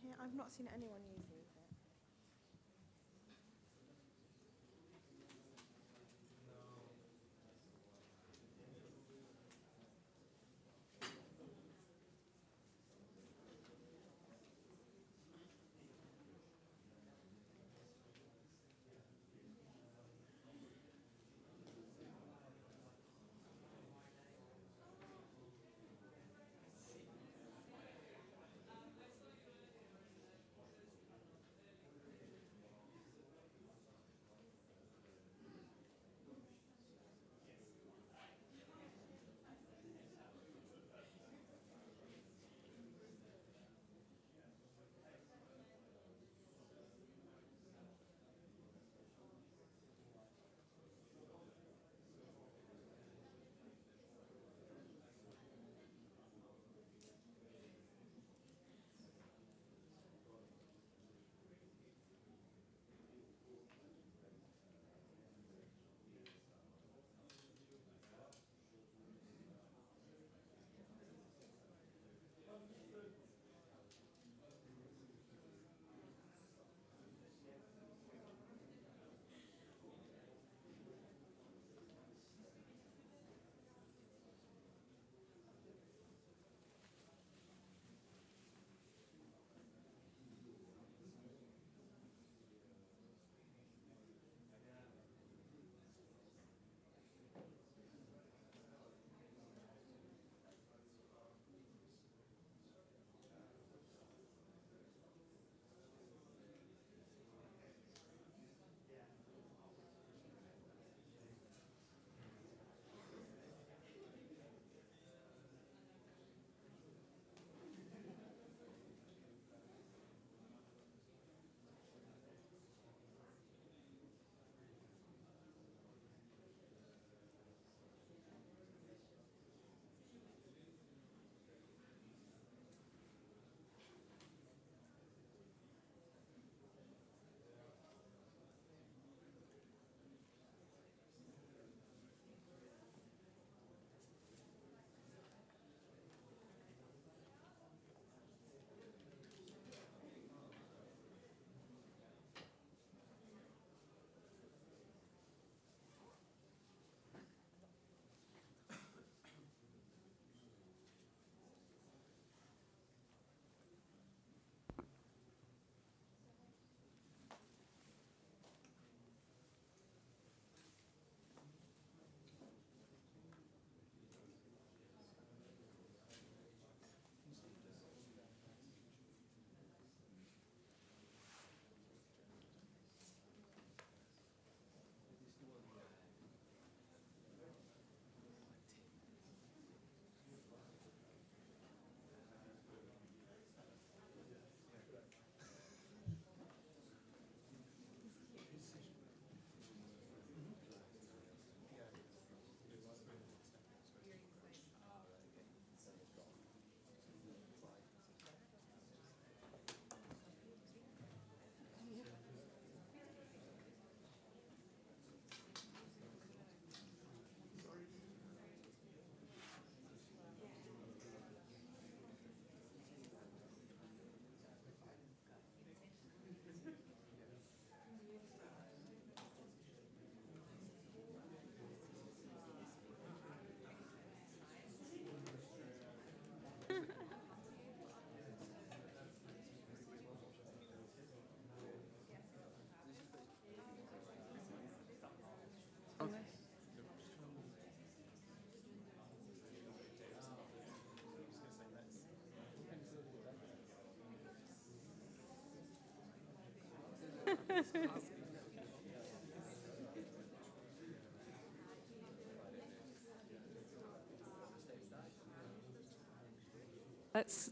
here? I've not seen anyone using it.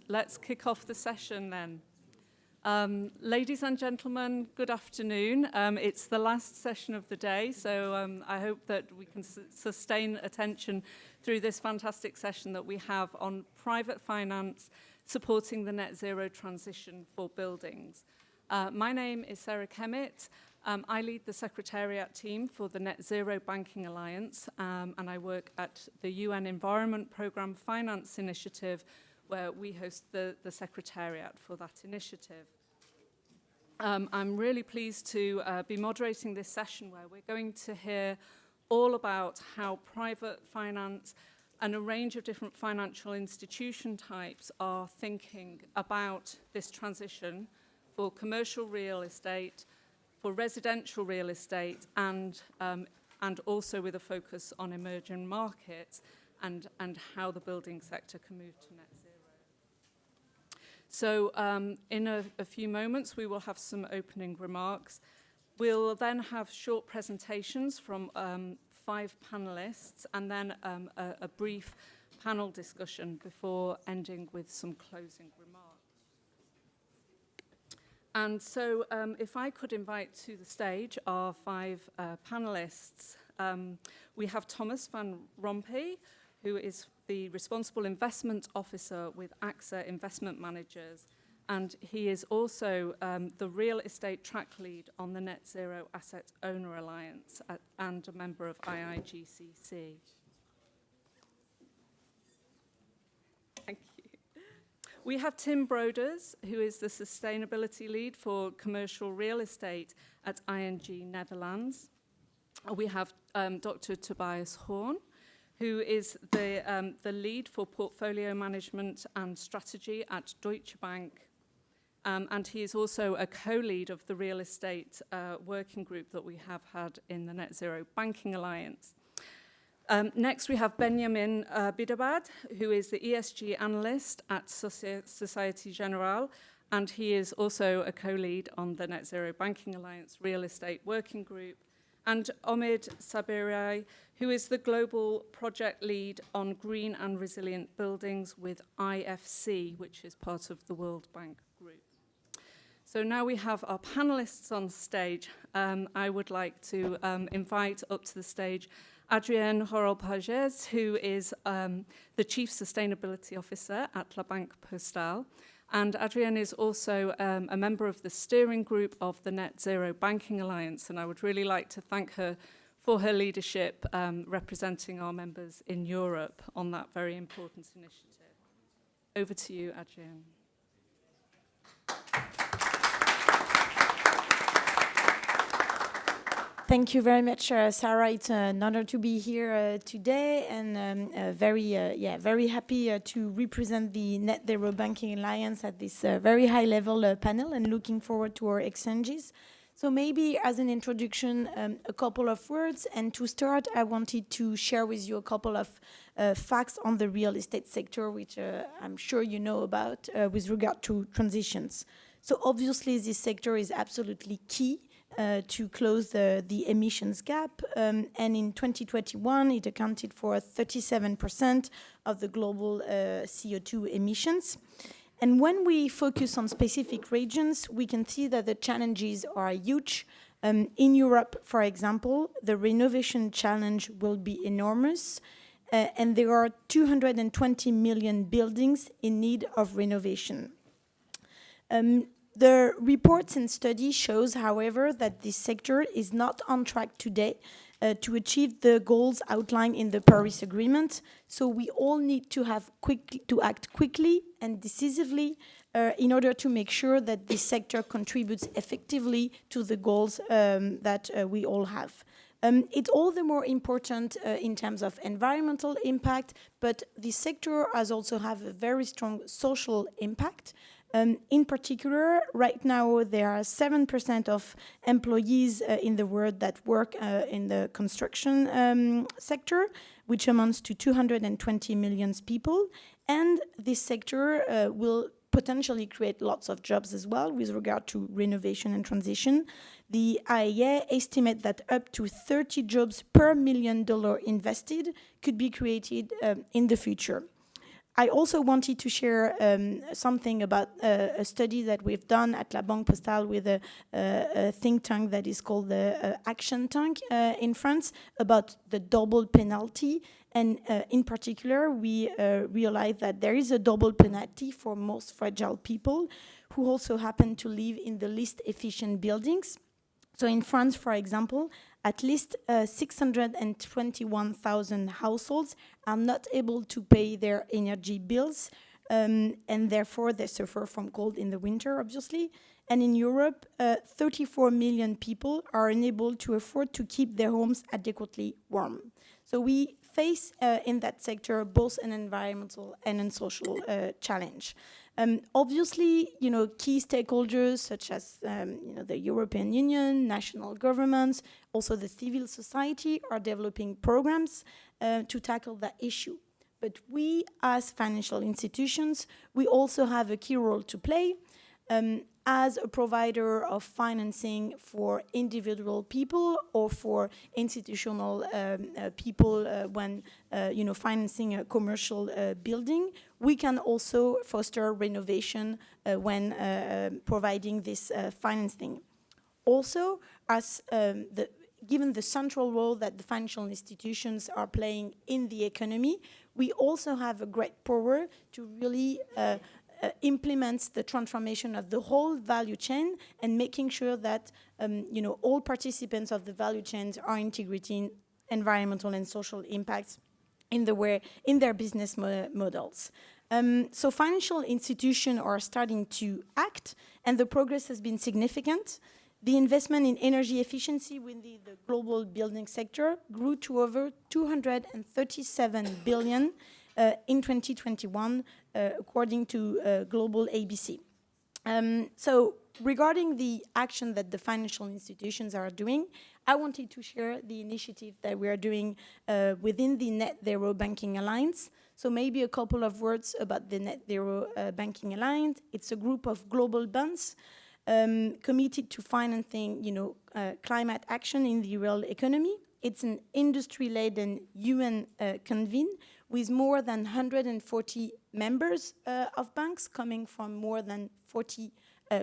Let's kick off the session then. Ladies and gentlemen, good afternoon. It's the last session of the day, so I hope that we can sustain attention through this fantastic session that we have on private finance supporting the net zero transition for buildings. My name is Sarah Kemmett. I lead the Secretariat team for the Net Zero Banking Alliance, and I work at the UN Environment Programme Finance Initiative, where we host the secretariat for that initiative. I'm really pleased to be moderating this session where we're going to hear all about how private finance and a range of different financial institution types are thinking about this transition for commercial real estate, for residential real estate, and also with a focus on emerging markets and how the building sector can move to net zero. So in a few moments, we will have some opening remarks. We'll then have short presentations from 5 panelists and then a brief panel discussion before ending with some closing remarks. And so if I could invite to the stage our 5 panelists, we have Thomas van Rompuy, who is the Responsible Investment Officer with AXA Investment Managers, and he is also the Real Estate Track Lead on the Net Zero Asset Owner Alliance and a member of IIGCC. Thank you. We have Tim Broders, who is the Sustainability Lead for Commercial Real Estate at ING Netherlands. We have Dr. Tobias Horn, who is the lead for portfolio management and strategy at Deutsche Bank. And he is also a co-lead of the real estate working group that we have had in the Net Zero Banking Alliance. Next, we have Benjamin Bidabad, who is the ESG analyst at Société Générale, and he is also a co-lead on the Net Zero Banking Alliance real estate working group. And Omid Sabirai, who is the global project lead on green and resilient buildings with IFC, which is part of the World Bank Group. So now we have our panelists on stage. I would like to invite up to the stage Adrienne Horol-Pages, who is the Chief Sustainability Officer at La Banque Postale. And Adrienne is also a member of the steering group of the Net Zero Banking Alliance, and I would really like to thank her for her leadership representing our members in Europe on that very important initiative. Over to you, Adrienne. Thank you very much, Sarah. It's an honor to be here today, and very happy to represent the Net Zero Banking Alliance at this very high-level panel, and looking forward to our exchanges. So maybe as an introduction, a couple of words, and to start, I wanted to share with you a couple of facts on the real estate sector, which I'm sure you know about with regard to transitions. So obviously, this sector is absolutely key to close the emissions gap. And in 2021, it accounted for 37% of the global CO2 emissions. And when we focus on specific regions, we can see that the challenges are huge. In Europe, for example, the renovation challenge will be enormous. And there are 220 million buildings in need of renovation. The reports and studies shows, however, that this sector is not on track today to achieve the goals outlined in the Paris Agreement. So we all need to act quickly and decisively in order to make sure that this sector contributes effectively to the goals that we all have. It's all the more important in terms of environmental impact, but this sector has also have a very strong social impact. In particular, right now, there are 7% of employees in the world that work in the construction sector, which amounts to 220 million people. And this sector will potentially create lots of jobs as well with regard to renovation and transition. The IEA estimate that up to 30 jobs per $1 million invested could be created in the future. I also wanted to share something about a study that we've done at La Banque Postale with a think tank that is called the Action Tank in France about the double penalty. And in particular, we realized that there is a double penalty for most fragile people who also happen to live in the least efficient buildings. So in France, for example, at least 621,000 households are not able to pay their energy bills and therefore they suffer from cold in the winter, obviously. And in Europe, 34 million people are unable to afford to keep their homes adequately warm. So we face in that sector both an environmental and a social challenge. Obviously, key stakeholders such as the European Union, national governments, also the civil society are developing programs to tackle that issue. But we, as financial institutions, we also have a key role to play as a provider of financing for individual people or for institutional people when financing a commercial building. We can also foster renovation when providing this financing. Also, as given the central role that the financial institutions are playing in the economy, we also have a great power to really implement the transformation of the whole value chain and making sure that all participants of the value chains are integrating environmental and social impacts in their business models. So financial institutions are starting to act, and the progress has been significant. The investment in energy efficiency within the global building sector grew to over 237 billion in 2021, according to Global ABC. So regarding the action that the financial institutions are doing, I wanted to share the initiative that we are doing within the Net Zero Banking Alliance. So maybe a couple of words about the Net Zero Banking Alliance. It's a group of global banks committed to financing, climate action in the real economy. It's an industry-led and UN-convened with more than 140 members of banks coming from more than 40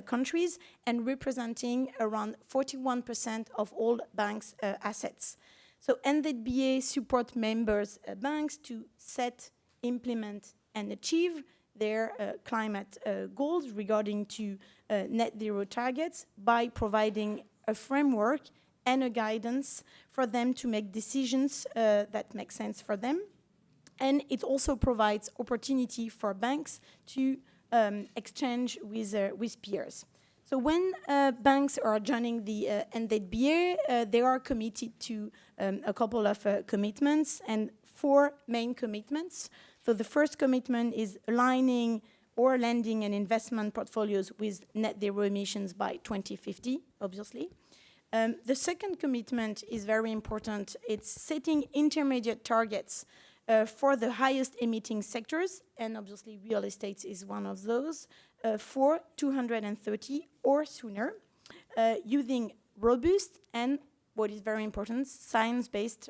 countries and representing around 41% of all banks' assets. So NZBA support members banks to set, implement, and achieve their climate goals regarding to net zero targets by providing a framework and a guidance for them to make decisions that make sense for them. And it also provides opportunity for banks to exchange with peers. So when banks are joining the NZBA, they are committed to a couple of commitments and 4 main commitments. So the first commitment is aligning or lending and investment portfolios with net zero emissions by 2050, obviously. The second commitment is very important. It's setting intermediate targets for the highest emitting sectors, and obviously real estate is one of those, for 230 or sooner, using robust and, what is very important, science-based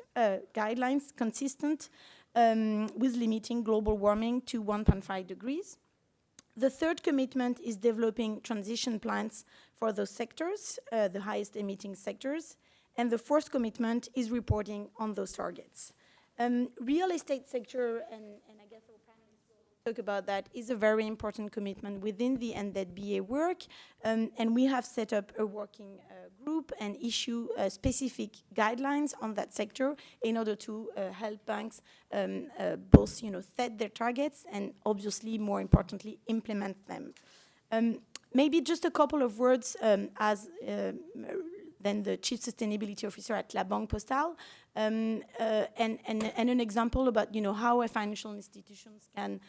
guidelines consistent with limiting global warming to 1.5 degrees. The third commitment is developing transition plans for those sectors, the highest emitting sectors. And the fourth commitment is reporting on those targets. Real estate sector, and I guess our panelists will talk about that, is a very important commitment within the NZBA work. And we have set up a working group and issue specific guidelines on that sector in order to help banks both set their targets and obviously, more importantly, implement them. Maybe just a couple of words as then the Chief Sustainability Officer at La Banque Postale, and an example about how financial institutions can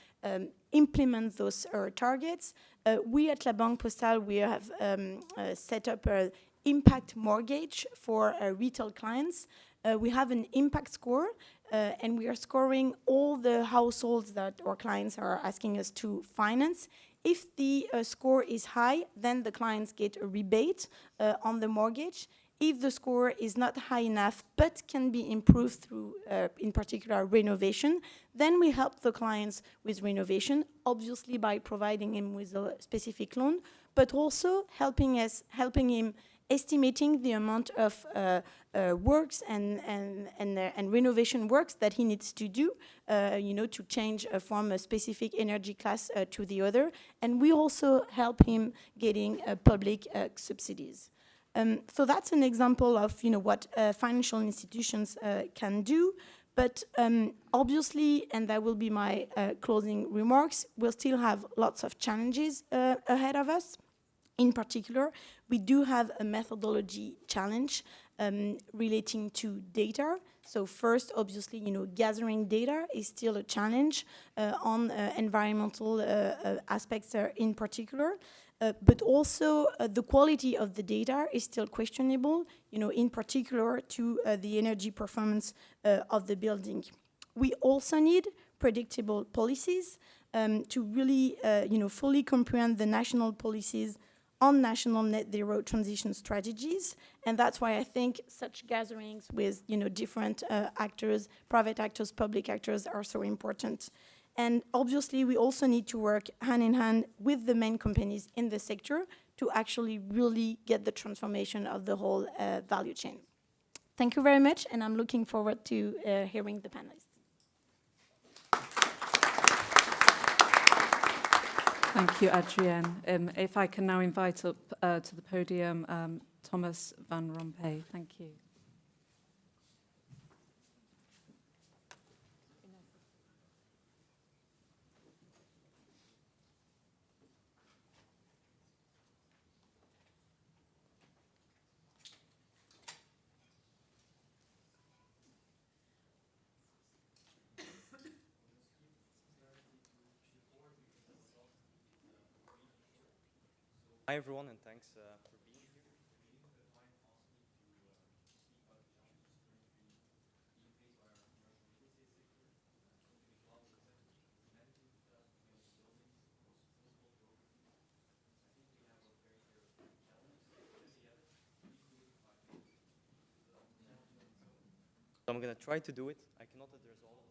implement those targets. We at La Banque Postale, we have set up an impact mortgage for retail clients. We have an impact score, and we are scoring all the households that our clients are asking us to finance. If the score is high, then the clients get a rebate on the mortgage. If the score is not high enough but can be improved through, in particular, renovation, then we help the clients with renovation, obviously by providing him with a specific loan, but also helping him estimating the amount of works and renovation works that he needs to do, to change from a specific energy class to the other. And we also help him getting public subsidies. So that's an example of what financial institutions can do. But obviously, and that will be my closing remarks, we'll still have lots of challenges ahead of us. In particular, we do have a methodology challenge relating to data. So first, obviously, gathering data is still a challenge on environmental aspects in particular. But also the quality of the data is still questionable, in particular to the energy performance of the building. We also need predictable policies to really, fully comprehend the national policies on national net zero transition strategies. And that's why I think such gatherings with, different actors, private actors, public actors are so important. And obviously, we also need to work hand in hand with the main companies in the sector to actually really get the transformation of the whole value chain. Thank you very much, and I'm looking forward to hearing the panelists. Thank you, Adrienne. If I can now invite up to the podium Thomas van Rompuy. Thank you. Hi everyone, and thanks for being here. So I'm going to try to do it. I cannot address all of them.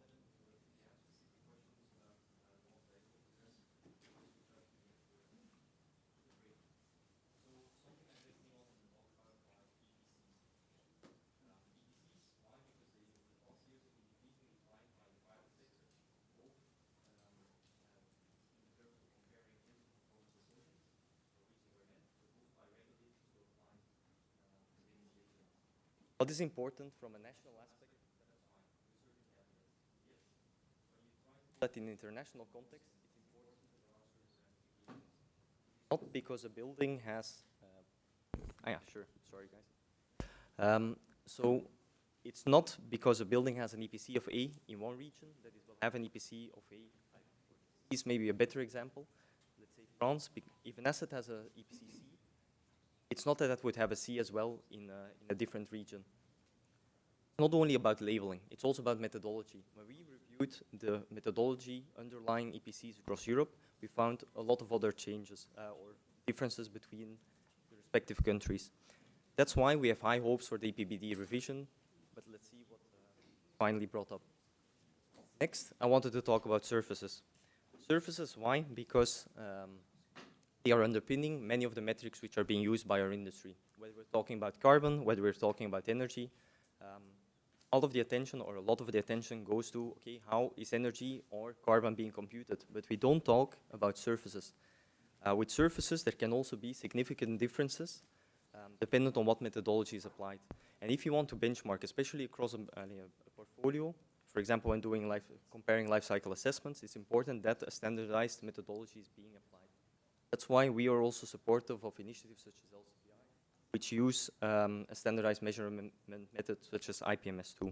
What is important from a national aspect that in international context, it's important not because a building has yeah, sure. Sorry, guys. So it's not because a building has an EPC of A in one region that it will have an EPC of A. Is maybe a better example. Let's say France, if an asset has a EPC C, it's not that it would have a C as well in a different region. It's not only about labeling, it's also about methodology. When we reviewed the methodology underlying EPCs across Europe, we found a lot of other changes or differences between the respective countries. That's why we have high hopes for the EPBD revision, but let's see what finally brought up. Next, I wanted to talk about surfaces. Surfaces, why? Because they are underpinning many of the metrics which are being used by our industry. Whether we're talking about carbon, whether we're talking about energy, all of the attention or a lot of the attention goes to, okay, how is energy or carbon being computed? But we don't talk about surfaces. With surfaces, there can also be significant differences dependent on what methodology is applied. And if you want to benchmark, especially across a portfolio, for example, when doing comparing life cycle assessments, it's important that a standardized methodology is being applied. That's why we are also supportive of initiatives such as LCPI, which use a standardized measurement method such as IPMS2.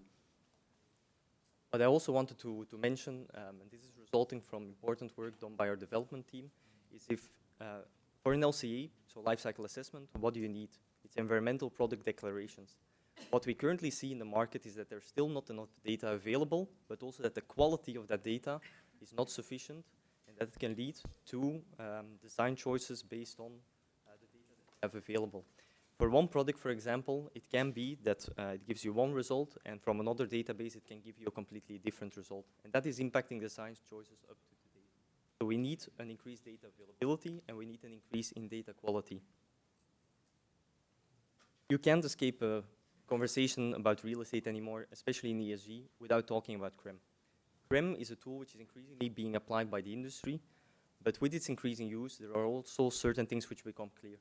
But I also wanted to mention, and this is resulting from important work done by our development team, is if for an LCA, so life cycle assessment, what do you need? It's environmental product declarations. What we currently see in the market is that there's still not enough data available, but also that the quality of that data is not sufficient, and that can lead to design choices based on the data that we have available. For one product, for example, it can be that it gives you one result, and from another database, it can give you a completely different result. And that is impacting design choices up to today. So we need an increased data availability, and we need an increase in data quality. You can't escape a conversation about real estate anymore, especially in ESG, without talking about CREM. CREM is a tool which is increasingly being applied by the industry, but with its increasing use, there are also certain things which become clear.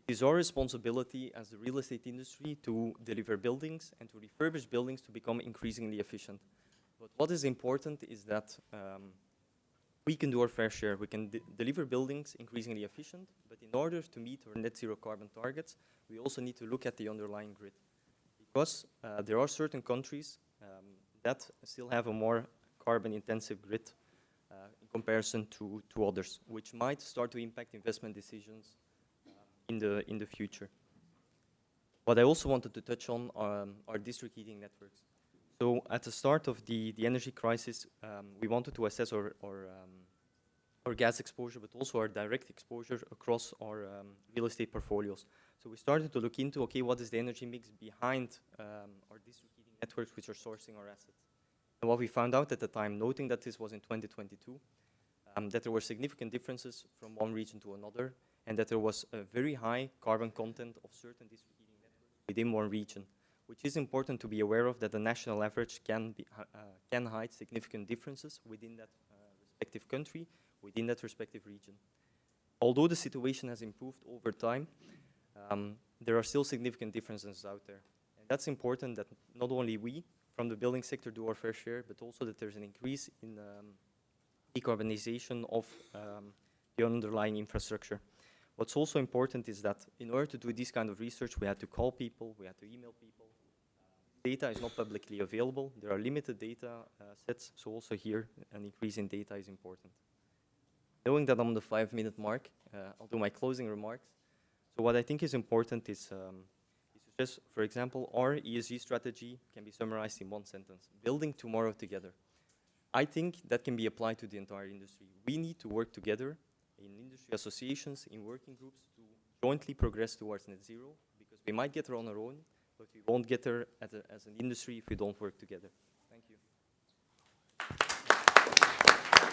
It is our responsibility as the real estate industry to deliver buildings and to refurbish buildings to become increasingly efficient. But what is important is that we can do our fair share. We can deliver buildings increasingly efficient, but in order to meet our net zero carbon targets, we also need to look at the underlying grid. Because there are certain countries that still have a more carbon-intensive grid in comparison to others, which might start to impact investment decisions in the future. What I also wanted to touch on are district heating networks. So at the start of the energy crisis, we wanted to assess our gas exposure, but also our direct exposure across our real estate portfolios. So we started to look into, okay, what is the energy mix behind our district heating networks which are sourcing our assets? And what we found out at the time, noting that this was in 2022, that there were significant differences from one region to another, and that there was a very high carbon content of certain district heating networks within one region, which is important to be aware of, that the national average can hide significant differences within that respective country, within that respective region. Although the situation has improved over time, there are still significant differences out there. And that's important that not only we from the building sector do our fair share, but also that there's an increase in decarbonization of the underlying infrastructure. What's also important is that in order to do this kind of research, we had to call people, we had to email people. Data is not publicly available. There are limited data sets, so also here an increase in data is important. Knowing that I'm on the 5-minute mark, I'll do my closing remarks. So what I think is important is just, for example, our ESG strategy can be summarized in one sentence: building tomorrow together. I think that can be applied to the entire industry. We need to work together in industry associations, in working groups, to jointly progress towards net zero, because we might get there on our own, but we won't get there as an industry if we don't work together. Thank you.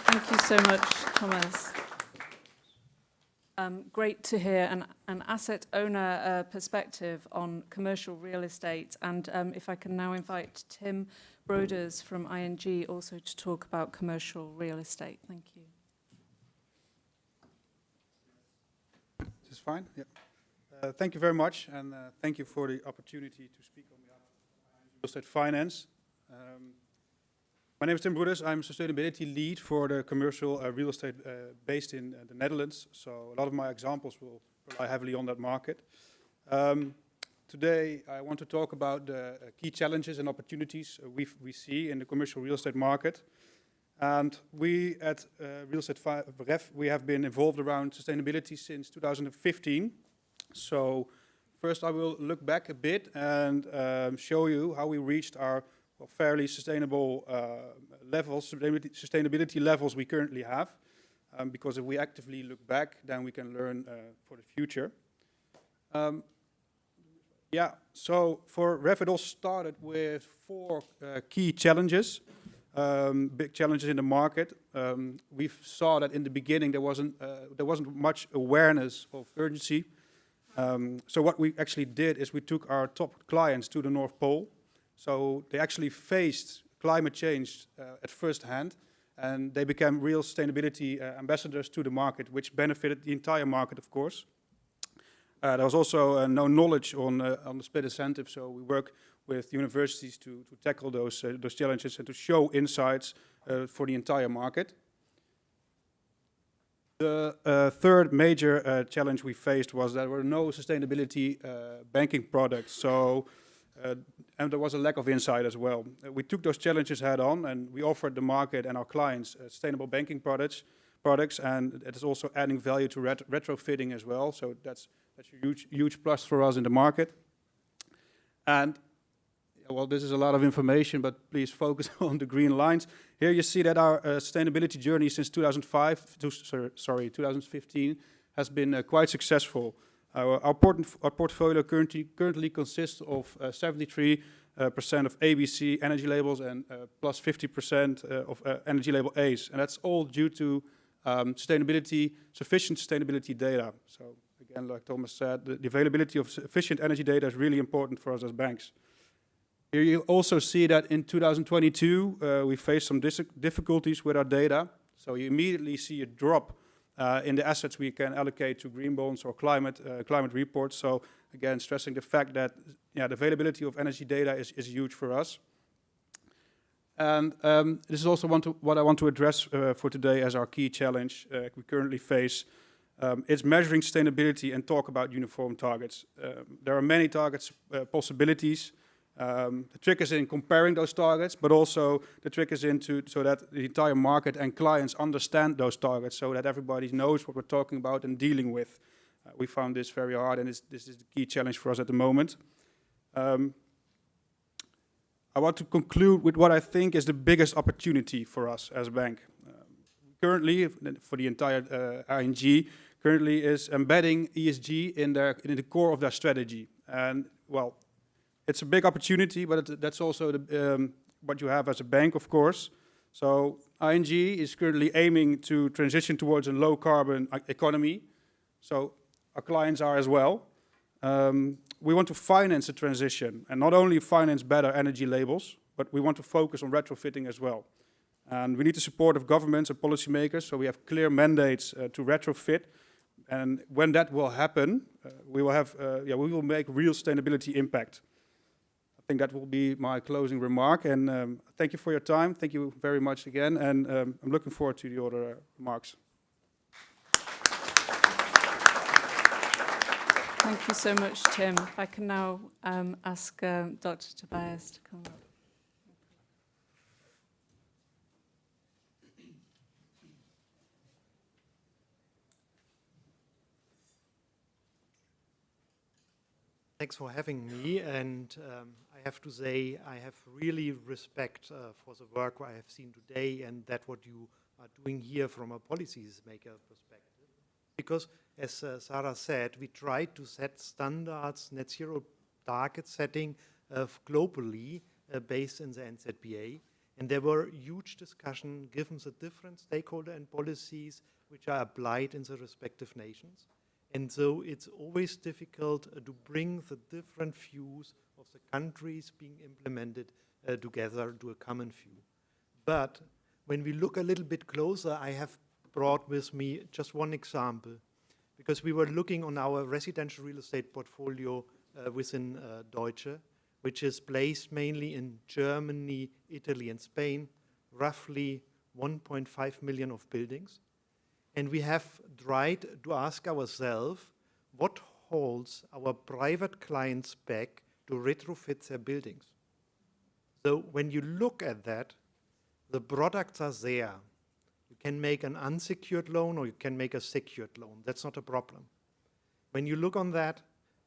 Thank you so much, Thomas. Great to hear an asset owner perspective on commercial real estate. And if I can now invite Tim Broders from ING also to talk about commercial real estate. Thank you. Is this fine? Yeah. Thank you very much, and thank you for the opportunity to speak on behalf of real estate finance. My name is Tim Broders. I'm sustainability lead for the commercial real estate based in the Netherlands. So a lot of my examples will rely heavily on that market. Today, I want to talk about the key challenges and opportunities we see in the commercial real estate market. And we at Real Estate Ref, we have been involved around sustainability since 2015. So first I will look back a bit and show you how we reached our fairly sustainable levels, sustainability levels we currently have. Because if we actively look back, then we can learn for the future. Yeah, so for Ref it all started with 4 key challenges. Big challenges in the market. We saw that in the beginning there wasn't much awareness of urgency. So what we actually did is we took our top clients to the North Pole. So they actually faced climate change at first hand, and they became real sustainability ambassadors to the market, which benefited the entire market, of course. There was also no knowledge on the split incentive, so we work with universities to tackle those challenges and to show insights for the entire market. The third major challenge we faced was that there were no sustainability banking products, so and there was a lack of insight as well. We took those challenges head on, and we offered the market and our clients sustainable banking products, and it is also adding value to retrofitting as well. So that's a huge plus for us in the market. And well, this is a lot of information, but please focus on the green lines. Here you see that our sustainability journey since 2015 has been quite successful. Our portfolio currently consists of 73% of ABC energy labels and plus 50% of energy label A's. And that's all due to sufficient sustainability data. So again, like Thomas said, the availability of sufficient energy data is really important for us as banks. Here you also see that in 2022, we faced some difficulties with our data. So you immediately see a drop in the assets we can allocate to green bonds or climate reports. So again, stressing the fact that the availability of energy data is huge for us. And this is also what I want to address for today as our key challenge we currently face. It's measuring sustainability and talk about uniform targets. There are many targets possibilities. The trick is in comparing those targets, but also the trick is so that the entire market and clients understand those targets, so that everybody knows what we're talking about and dealing with. We found this very hard, and this is the key challenge for us at the moment. I want to conclude with what I think is the biggest opportunity for us as a bank. Currently, for the entire ING, currently is embedding ESG in the core of their strategy. And well, it's a big opportunity, but that's also what you have as a bank, of course. So ING is currently aiming to transition towards a low-carbon economy. So our clients are as well. We want to finance the transition, and not only finance better energy labels, but we want to focus on retrofitting as well. And we need the support of governments and policymakers, so we have clear mandates to retrofit. And when that will happen, we will make real sustainability impact. I think that will be my closing remark. And thank you for your time. Thank you very much again. And I'm looking forward to the other remarks. Thank you so much, Tim. If I can now ask Dr. Tobias to come up. Thanks for having me, and I have to say I have really respect for the work I have seen today and that what you are doing here from a policymaker perspective. Because as Sarah said, we try to set standards, net zero target setting globally based in the NZBA, and there were huge discussion given the different stakeholder and policies which are applied in the respective nations. And so it's always difficult to bring the different views of the countries being implemented together to a common view. But when we look a little bit closer, I have brought with me just one example, because we were looking on our residential real estate portfolio within Deutsche, which is placed mainly in Germany, Italy, and Spain, roughly 1.5 million of buildings. And we have tried to ask ourselves what holds our private clients back to retrofit their buildings. So when you look at that, the products are there. You can make an unsecured loan or you can make a secured loan. That's not a problem. When you look on that,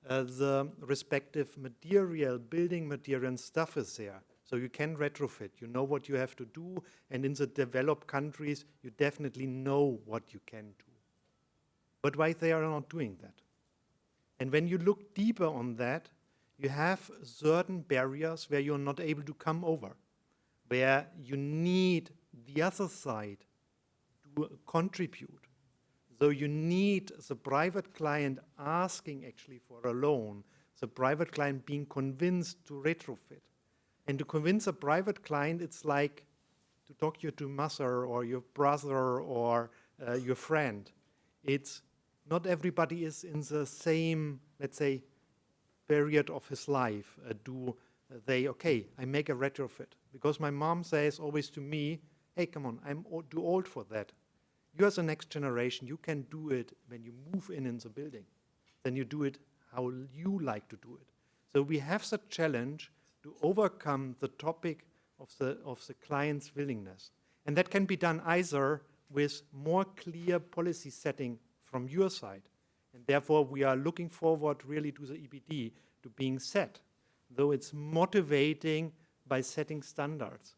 the respective material, building material and stuff is there. So you can retrofit, you know what you have to do, and in the developed countries, you definitely know what you can do. But why they are not doing that? And when you look deeper on that, you have certain barriers where you're not able to come over, where you need the other side to contribute. So you need the private client asking actually for a loan, the private client being convinced to retrofit. And to convince a private client, it's like to talk to your mother or your brother or your friend. It's not everybody is in the same, let's say, period of his life. Okay, I make a retrofit. Because my mom says always to me, hey, come on, I'm too old for that. You as the next generation, you can do it when you move in the building. Then you do it how you like to do it. So we have the challenge to overcome the topic of the client's willingness. And that can be done either with more clear policy setting from your side. And therefore, we are looking forward really to the EPD to being set, though it's motivating by setting standards.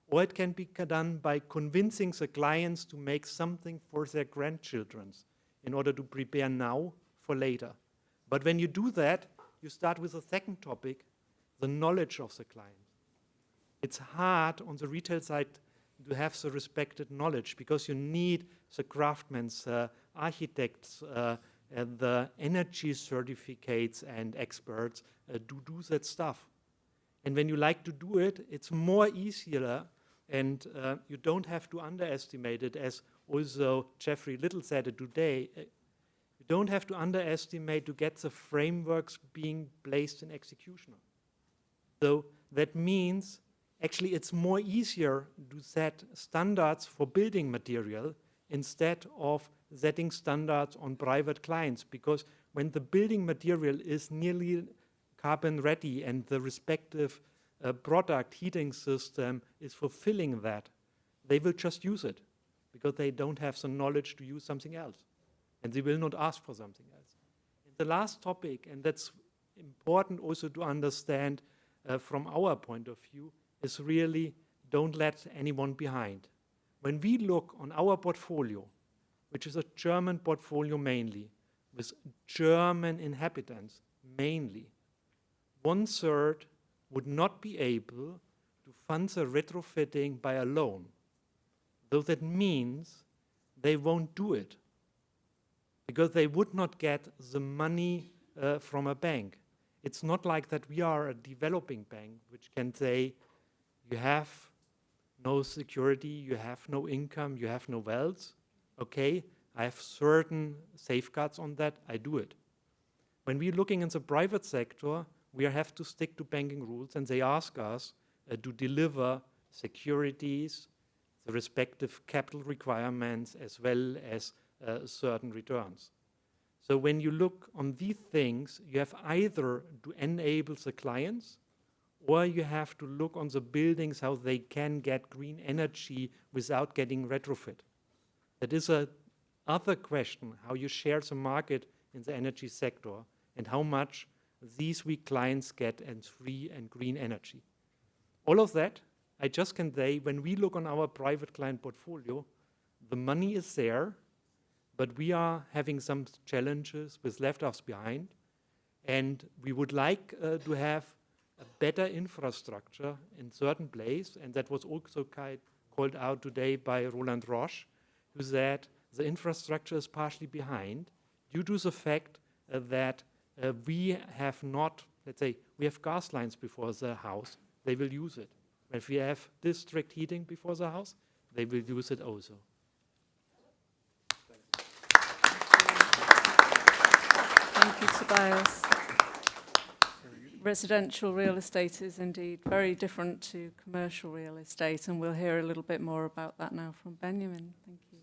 Or it can be done by convincing the clients to make something for their grandchildren in order to prepare now for later. But when you do that, you start with the second topic, the knowledge of the client. It's hard on the retail side to have the respected knowledge because you need the craftsmen, architects, and the energy certificates and experts to do that stuff. And when you like to do it, it's more easier and you don't have to underestimate it as also Jeffrey Little said it today, you don't have to underestimate to get the frameworks being placed in execution. So that means actually it's more easier to set standards for building material instead of setting standards on private clients, because when the building material is nearly carbon ready and the respective product heating system is fulfilling that, they will just use it because they don't have the knowledge to use something else, and they will not ask for something else. And the last topic, and that's important also to understand from our point of view, is really don't let anyone behind. When we look on our portfolio, which is a German portfolio mainly, with German inhabitants mainly, 1/3 would not be able to fund the retrofitting by a loan. So that means they won't do it because they would not get the money from a bank. It's not like that we are a developing bank which can say, you have no security, you have no income, you have no wealth. Okay, I have certain safeguards on that, I do it. When we're looking in the private sector, we have to stick to banking rules, and they ask us to deliver securities, the respective capital requirements, as well as certain returns. So when you look on these things, you have either to enable the clients, or you have to look on the buildings how they can get green energy without getting retrofit. That is a other question, how you share the market in the energy sector and how much these weak clients get as free and green energy. All of that, I just can say, when we look on our private client portfolio, the money is there, but we are having some challenges with left-offs behind, and we would like to have a better infrastructure in certain place, and that was also called out today by Roland Roche, who said the infrastructure is partially behind due to the fact that we have not, let's say, we have gas lines before the house, they will use it. If we have district heating before the house, they will use it also. Thank you, Tobias. Residential real estate is indeed very different to commercial real estate, and we'll hear a little bit more about that now from Benjamin. Thank you.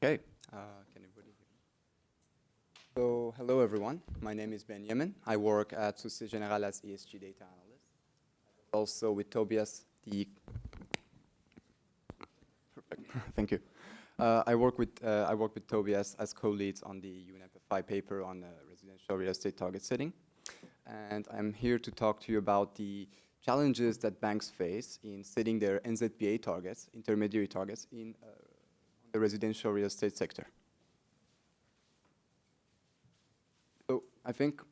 Okay, can everybody hear me? So, hello everyone. My name is Benjamin. I work at Société Générale as ESG data analyst. Also with Tobias, perfect. Thank you. I work with Tobias as co-leads on the UNFFI paper on residential real estate target setting, and I'm here to talk to you about the challenges that banks face in setting their NZBA targets, intermediary targets, in the residential real estate sector. So I think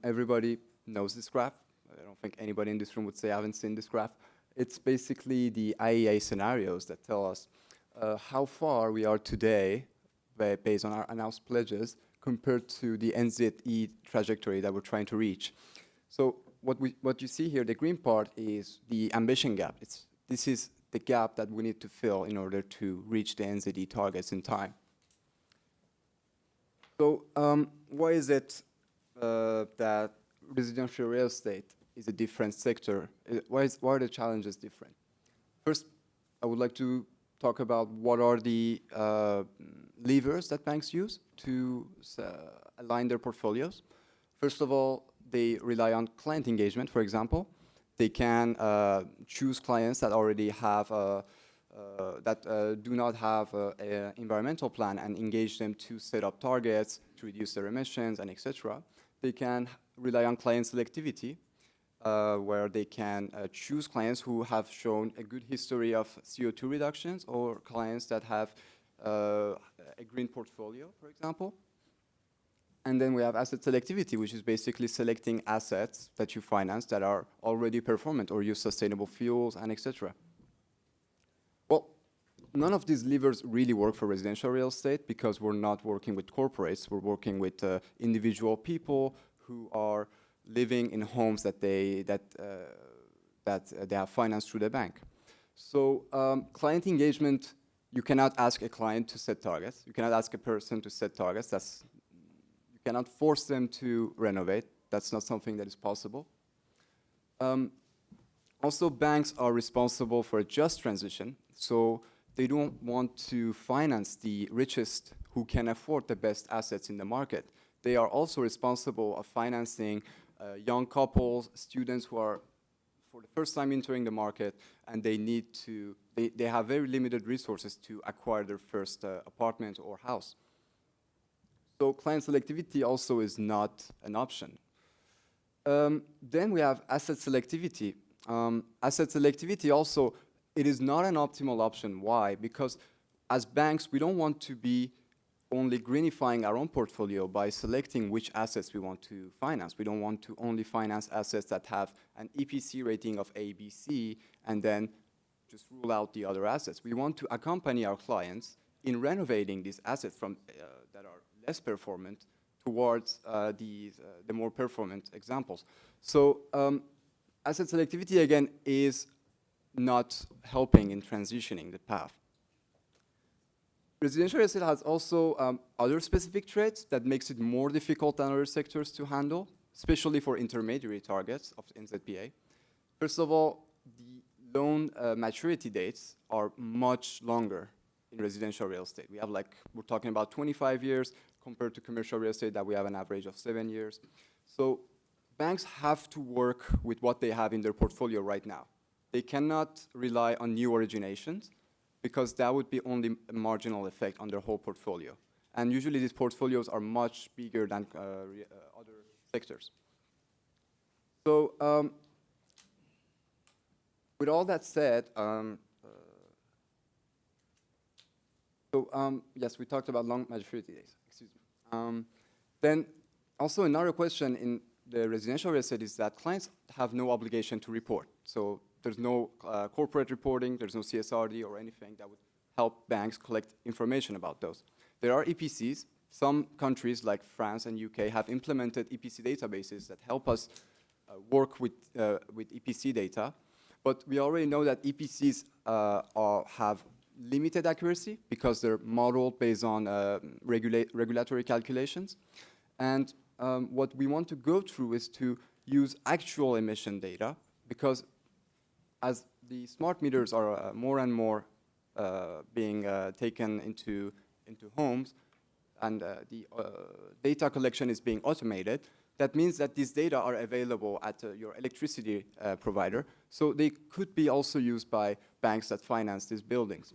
everybody knows this graph. I don't think anybody in this room would say I haven't seen this graph. It's basically the IEA scenarios that tell us how far we are today based on our announced pledges compared to the NZE trajectory that we're trying to reach. So what you see here, the green part, is the ambition gap. This is the gap that we need to fill in order to reach the NZE targets in time. So why is it that residential real estate is a different sector? Why are the challenges different? First, I would like to talk about what are the levers that banks use to align their portfolios. First of all, they rely on client engagement, for example. They can choose clients that already have do not have an environmental plan and engage them to set up targets, to reduce their emissions, and etc. They can rely on client selectivity, where they can choose clients who have shown a good history of CO2 reductions, or clients that have a green portfolio, for example. And then we have asset selectivity, which is basically selecting assets that you finance that are already performant or use sustainable fuels and etc. Well, none of these levers really work for residential real estate because we're not working with corporates. We're working with individual people who are living in homes that they have financed through the bank. So client engagement, you cannot ask a client to set targets. You cannot ask a person to set targets. You cannot force them to renovate. That's not something that is possible. Also, banks are responsible for a just transition. So they don't want to finance the richest who can afford the best assets in the market. They are also responsible of financing young couples, students who are for the first time entering the market, and they have very limited resources to acquire their first apartment or house. So client selectivity also is not an option. Then we have asset selectivity. Asset selectivity also, it is not an optimal option. Why? Because as banks, we don't want to be only greenifying our own portfolio by selecting which assets we want to finance. We don't want to only finance assets that have an EPC rating of A, B, C, and then just rule out the other assets. We want to accompany our clients in renovating these assets from that are less performant towards the more performant examples. So asset selectivity, again, is not helping in transitioning the path. Residential real estate has also other specific traits that makes it more difficult than other sectors to handle, especially for intermediary targets of NZBA. First of all, the loan maturity dates are much longer in residential real estate. We have we're talking about 25 years compared to commercial real estate that we have an average of 7 years. So banks have to work with what they have in their portfolio right now. They cannot rely on new originations, because that would be only a marginal effect on their whole portfolio. And usually these portfolios are much bigger than other sectors. So with all that said, yes, we talked about long maturity days, excuse me. Then also another question in the residential real estate is that clients have no obligation to report. So there's no corporate reporting, there's no CSRD or anything that would help banks collect information about those. There are EPCs. Some countries like France and UK have implemented EPC databases that help us work with EPC data. But we already know that EPCs have limited accuracy because they're modeled based on regulatory calculations. And what we want to go through is to use actual emission data, because as the smart meters are more and more being taken into homes, and the data collection is being automated, that means that these data are available at your electricity provider, so they could be also used by banks that finance these buildings.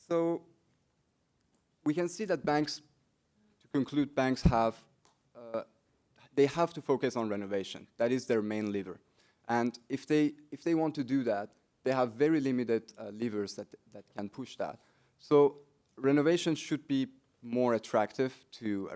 So we can see that banks, to conclude, banks have they have to focus on renovation. That is their main lever. And if they want to do that, they have very limited levers that can push that. So renovation should be more attractive to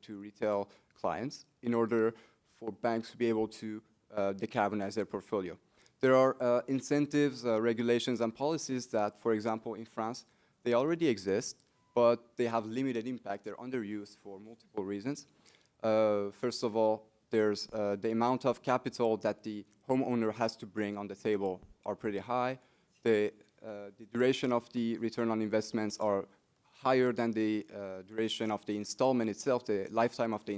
retail clients in order for banks to be able to decarbonize their portfolio. There are incentives, regulations, and policies that, for example, in France, they already exist, but they have limited impact. They're underused for multiple reasons. First of all, there's the amount of capital that the homeowner has to bring on the table are pretty high. The duration of the return on investments are higher than the duration of the installment itself, the lifetime of the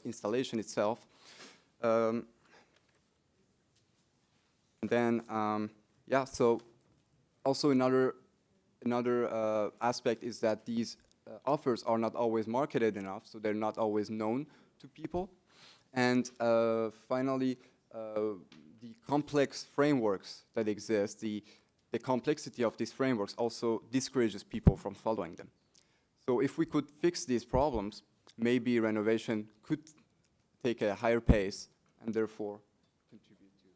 installation itself. And then, yeah, so also another aspect is that these offers are not always marketed enough, so they're not always known to people. And finally, the complex frameworks that exist, the complexity of these frameworks also discourages people from following them. So if we could fix these problems, maybe renovation could take a higher pace and therefore contribute to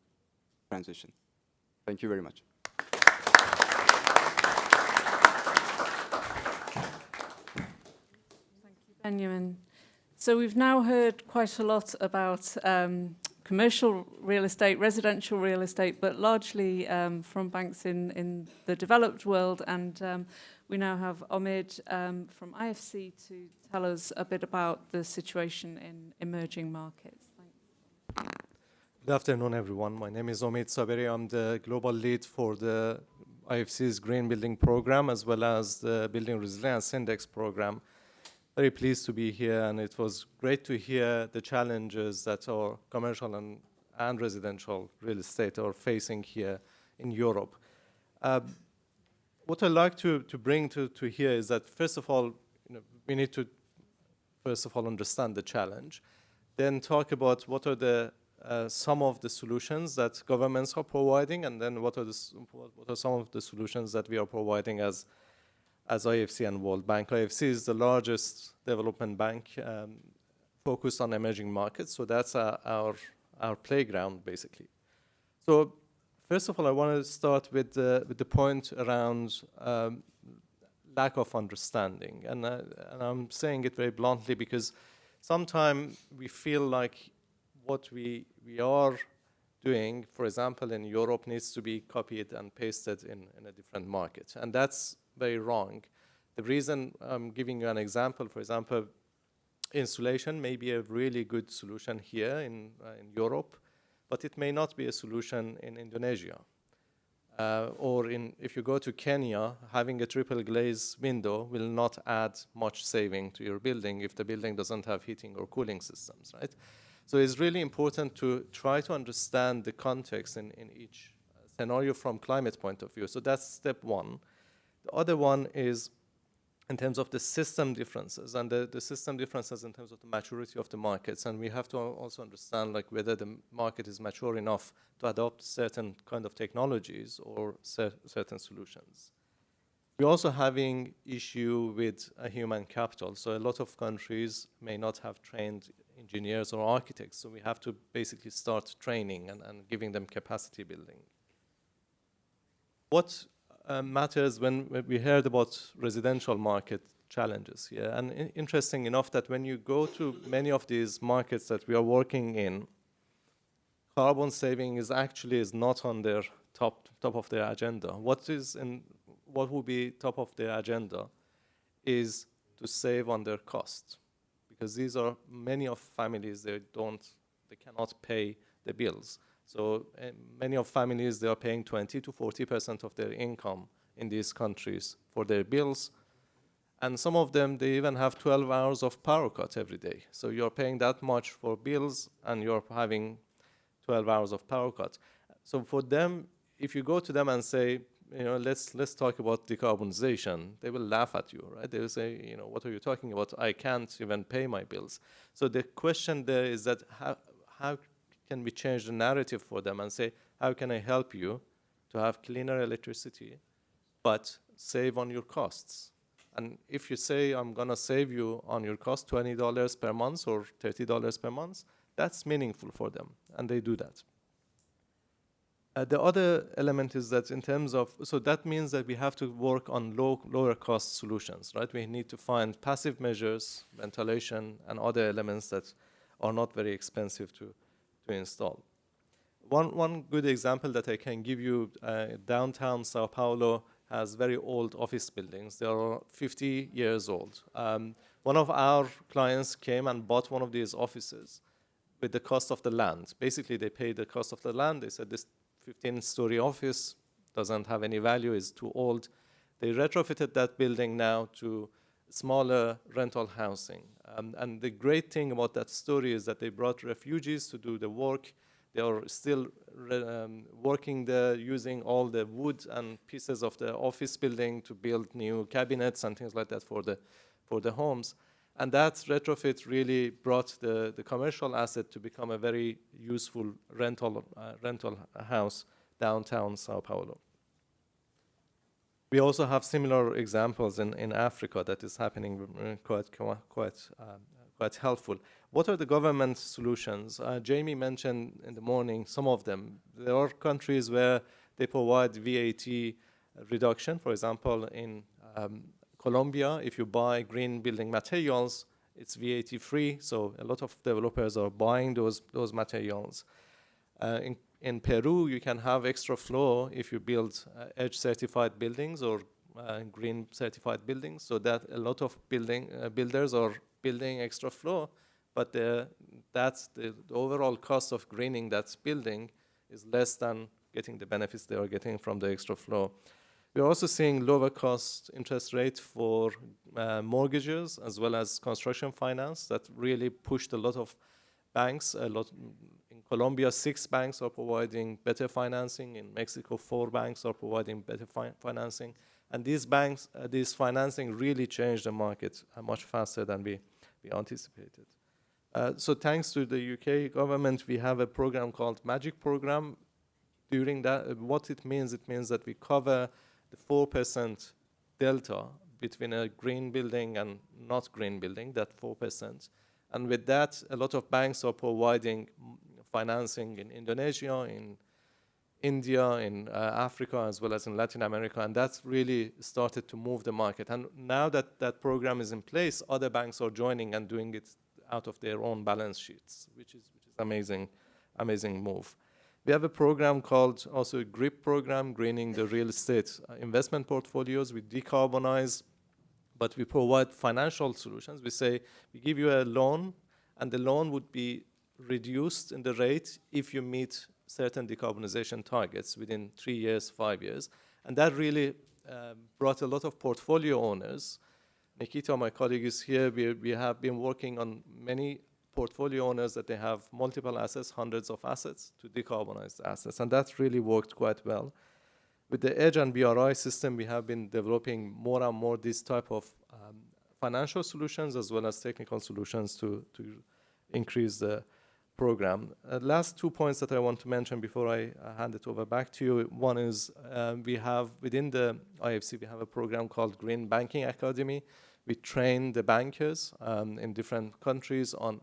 transition. Thank you very much. Thank you, Benjamin. So we've now heard quite a lot about commercial real estate, residential real estate, but largely from banks in the developed world. And we now have Omid from IFC to tell us a bit about the situation in emerging markets. Thanks. Good afternoon, everyone. My name is Omid Saberi. I'm the global lead for the IFC's Green Building Program, as well as the Building Resilience Index Program. Very pleased to be here, and it was great to hear the challenges that our commercial and residential real estate are facing here in Europe. What I'd like to bring to here is that, first of all, we need to, first of all, understand the challenge, then talk about what are some of the solutions that governments are providing, and then what are some of the solutions that we are providing as IFC and World Bank. IFC is the largest development bank focused on emerging markets, so that's our playground, basically. So first of all, I want to start with the point around lack of understanding, and I'm saying it very bluntly because sometimes we feel like what we are doing, for example, in Europe, needs to be copied and pasted in a different market. And that's very wrong. The reason I'm giving you an example, for example, insulation may be a really good solution here in Europe, but it may not be a solution in Indonesia. Or if you go to Kenya, having a triple glaze window will not add much saving to your building if the building doesn't have heating or cooling systems, right? So it's really important to try to understand the context in each scenario from climate point of view. So that's step one. The other one is in terms of the system differences, and the system differences in terms of the maturity of the markets. And we have to also understand like whether the market is mature enough to adopt certain kind of technologies or certain solutions. We're also having issue with human capital. So a lot of countries may not have trained engineers or architects, so we have to basically start training and giving them capacity building. What matters when we heard about residential market challenges here, and interesting enough that when you go to many of these markets that we are working in, carbon saving is not on their top of their agenda. What will be top of their agenda is to save on their cost, because these are many of families they cannot pay the bills. So many of families, they are paying 20 to 40% of their income in these countries for their bills, and some of them they even have 12 hours of power cut every day. So you're paying that much for bills, and you're having 12 hours of power cut. So for them, if you go to them and say, let's talk about decarbonization, they will laugh at you, right? They will say, what are you talking about? I can't even pay my bills. So the question there is that how can we change the narrative for them and say, how can I help you to have cleaner electricity, but save on your costs? And if you say, I'm going to save you on your cost $20 per month or $30 per month, that's meaningful for them, and they do that. The other element is that in terms of, so that means that we have to work on lower cost solutions, right? We need to find passive measures, ventilation, and other elements that are not very expensive to install. One good example that I can give you, downtown Sao Paulo has very old office buildings. They are 50 years old. One of our clients came and bought one of these offices with the cost of the land. Basically, they paid the cost of the land. They said this 15-story office doesn't have any value, is too old. They retrofitted that building now to smaller rental housing. And the great thing about that story is that they brought refugees to do the work. They are still working there using all the wood and pieces of the office building to build new cabinets and things like that for the homes. And that retrofit really brought the commercial asset to become a very useful rental house downtown Sao Paulo. We also have similar examples in Africa that is happening quite helpful. What are the government solutions? Jamie mentioned in the morning some of them. There are countries where they provide VAT reduction. For example, in Colombia, if you buy green building materials, it's VAT free, so a lot of developers are buying those materials. In Peru, you can have extra flow if you build EDGE certified buildings or green certified buildings, so that a lot of builders are building extra flow, but that's the overall cost of greening that building is less than getting the benefits they are getting from the extra flow. We're also seeing lower cost interest rates for mortgages as well as construction finance that really pushed a lot of banks. In Colombia, 6 banks are providing better financing. In Mexico, 4 banks are providing better financing. And these banks, this financing really changed the market much faster than we anticipated. So thanks to the UK government, we have a program called MAGIC program. During that, what it means that we cover the 4% delta between a green building and not green building, that 4%. And with that, a lot of banks are providing financing in Indonesia, in India, in Africa, as well as in Latin America, and that's really started to move the market. And now that that program is in place, other banks are joining and doing it out of their own balance sheets, which is amazing move. We have a program called also a GRIP program, Greening the Real Estate Investment Portfolios. We decarbonize, but we provide financial solutions. We say, we give you a loan, and the loan would be reduced in the rate if you meet certain decarbonization targets within 3 years, 5 years. And that really brought a lot of portfolio owners. Nikita, my colleague, is here. We have been working on many portfolio owners that they have multiple assets, hundreds of assets, to decarbonize the assets. And that's really worked quite well. With the EDGE and BRI system, we have been developing more and more this type of financial solutions as well as technical solutions to increase the program. Last 2 points that I want to mention before I hand it over back to you. One is we have, within the IFC, we have a program called Green Banking Academy. We train the bankers in different countries on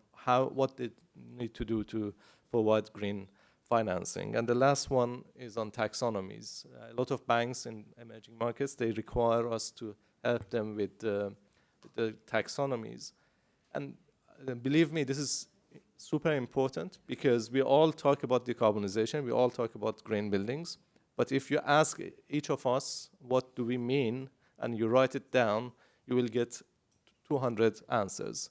what they need to do to provide green financing. And the last one is on taxonomies. A lot of banks in emerging markets, they require us to help them with the taxonomies. And believe me, this is super important because we all talk about decarbonization, we all talk about green buildings, but if you ask each of us what do we mean and you write it down, you will get 200 answers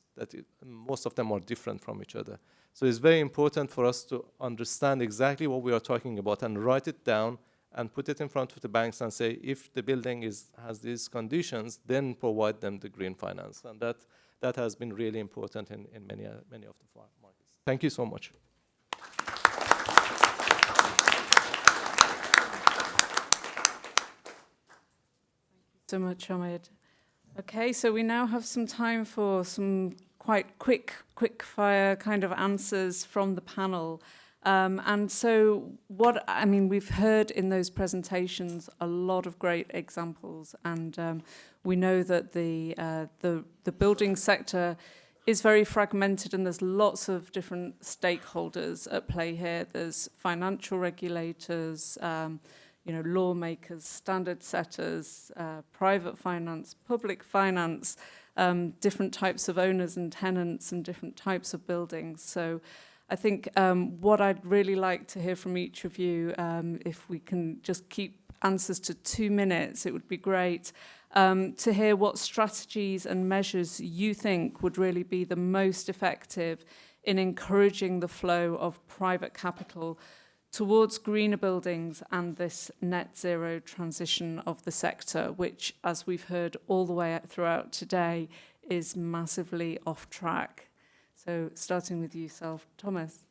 most of them are different from each other. So it's very important for us to understand exactly what we are talking about and write it down and put it in front of the banks and say, if the building has these conditions, then provide them the green finance. And that has been really important in many of the markets. Thank you so much. So much, Ahmed. Okay, so we now have some time for some quite quick fire kind of answers from the panel. And so we've heard in those presentations a lot of great examples, and we know that the building sector is very fragmented and there's lots of different stakeholders at play here. There's financial regulators, lawmakers, standard setters, private finance, public finance, different types of owners and tenants and different types of buildings. So I think what I'd really like to hear from each of you, if we can just keep answers to 2 minutes, it would be great, to hear what strategies and measures you think would really be the most effective in encouraging the flow of private capital towards greener buildings and this net zero transition of the sector, which, as we've heard all the way throughout today, is massively off track. So starting with yourself, Thomas.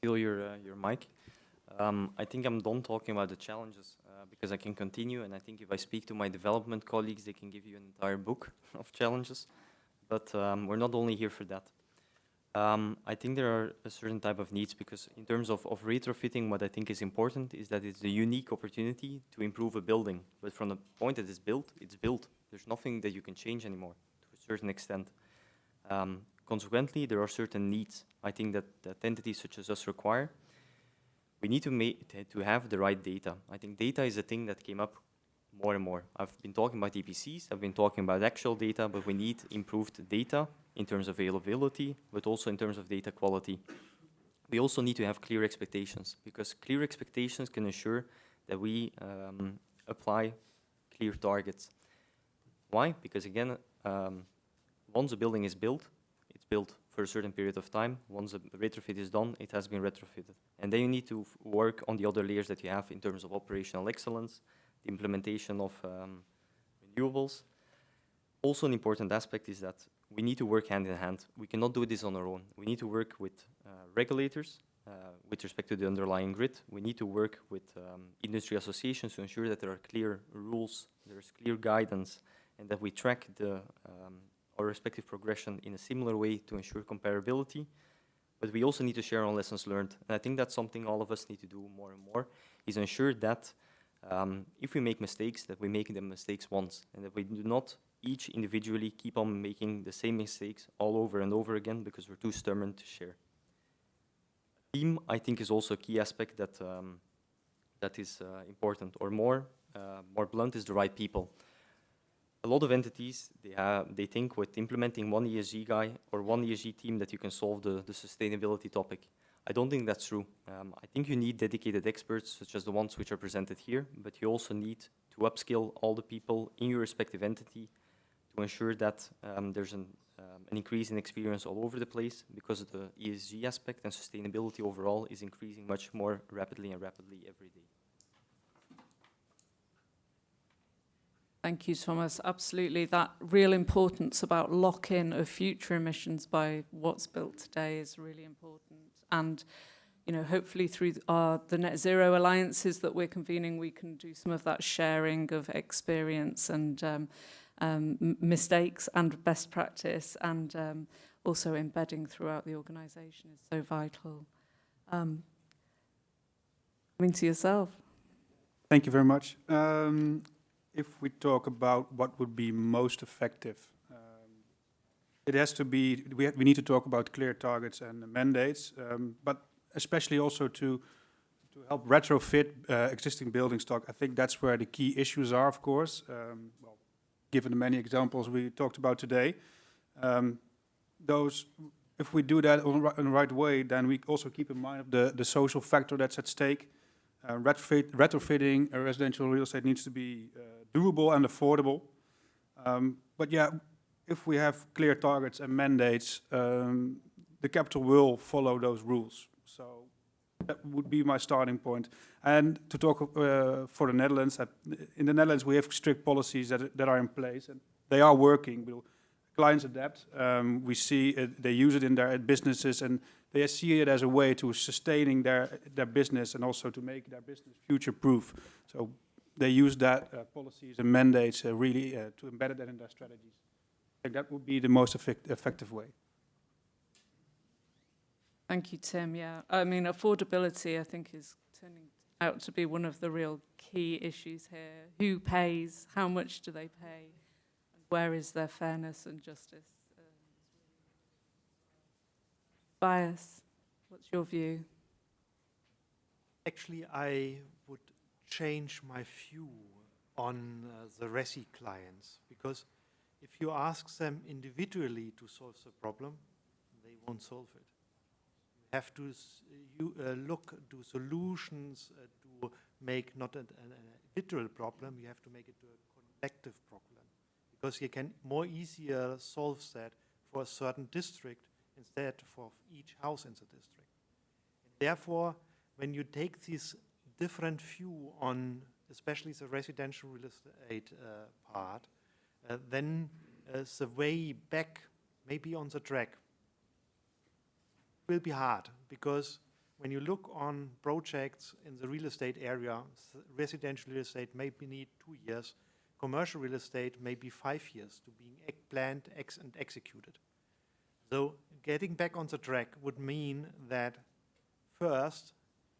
Feel your mic. I think I'm done talking about the challenges because I can continue, and I think if I speak to my development colleagues, they can give you an entire book of challenges. But we're not only here for that. I think there are a certain type of needs because in terms of retrofitting, what I think is important is that it's a unique opportunity to improve a building. But from the point that it's built, it's built. There's nothing that you can change anymore to a certain extent. Consequently, there are certain needs I think that entities such as us require. We need to have the right data. I think data is a thing that came up more and more. I've been talking about EPCs, I've been talking about actual data, but we need improved data in terms of availability, but also in terms of data quality. We also need to have clear expectations, because clear expectations can ensure that we apply clear targets. Why? Because again, once a building is built, it's built for a certain period of time. Once a retrofit is done, it has been retrofitted. And then you need to work on the other layers that you have in terms of operational excellence, the implementation of renewables. Also an important aspect is that we need to work hand in hand. We cannot do this on our own. We need to work with regulators with respect to the underlying grid. We need to work with industry associations to ensure that there are clear rules, there's clear guidance, and that we track our respective progression in a similar way to ensure comparability. But we also need to share our lessons learned. And I think that's something all of us need to do more and more, is ensure that if we make mistakes, that we make the mistakes once, and that we do not each individually keep on making the same mistakes all over and over again because we're too stubborn to share. Team, I think, is also a key aspect that is important, or more blunt, is the right people. A lot of entities, they think with implementing one ESG guy or one ESG team that you can solve the sustainability topic. I don't think that's true. I think you need dedicated experts, such as the ones which are presented here, but you also need to upskill all the people in your respective entity to ensure that there's an increase in experience all over the place, because of the ESG aspect, and sustainability overall is increasing much more rapidly and rapidly every day. Thank you, Thomas. Absolutely, that real importance about lock-in of future emissions by what's built today is really important. And, you know, hopefully through the Net Zero alliances that we're convening, we can do some of that sharing of experience and mistakes and best practice, and also embedding throughout the organisation is so vital. Coming to yourself. Thank you very much. If we talk about what would be most effective, it has to be, we need to talk about clear targets and mandates, but especially also to help retrofit existing building stock. I think that's where the key issues are, of course. Well, given the many examples we talked about today, if we do that in the right way, then we also keep in mind the social factor that's at stake. Retrofitting a residential real estate needs to be doable and affordable. But yeah, if we have clear targets and mandates, the capital will follow those rules. So that would be my starting point. And to talk for the Netherlands, in the Netherlands we have strict policies that are in place, and they are working. Clients adapt. We see they use it in their businesses, and they see it as a way to sustaining their business and also to make their business future-proof. So they use that policies and mandates really to embed that in their strategies. I think that would be the most effective way. Thank you, Tim. Yeah, I mean, affordability, I think, is turning out to be one of the real key issues here. Who pays? How much do they pay? And where is their fairness and justice? Bias, what's your view? Actually, I would change my view on the resi clients, because if you ask them individually to solve the problem, they won't solve it. You have to do solutions to make not an individual problem, you have to make it a collective problem, because you can more easier solve that for a certain district instead for each house in the district. And therefore, when you take this different view on especially the residential real estate part, then the way back, maybe on the track, will be hard, because when you look on projects in the real estate area, residential real estate maybe need 2 years, commercial real estate maybe 5 years to being planned and executed. So getting back on the track would mean that first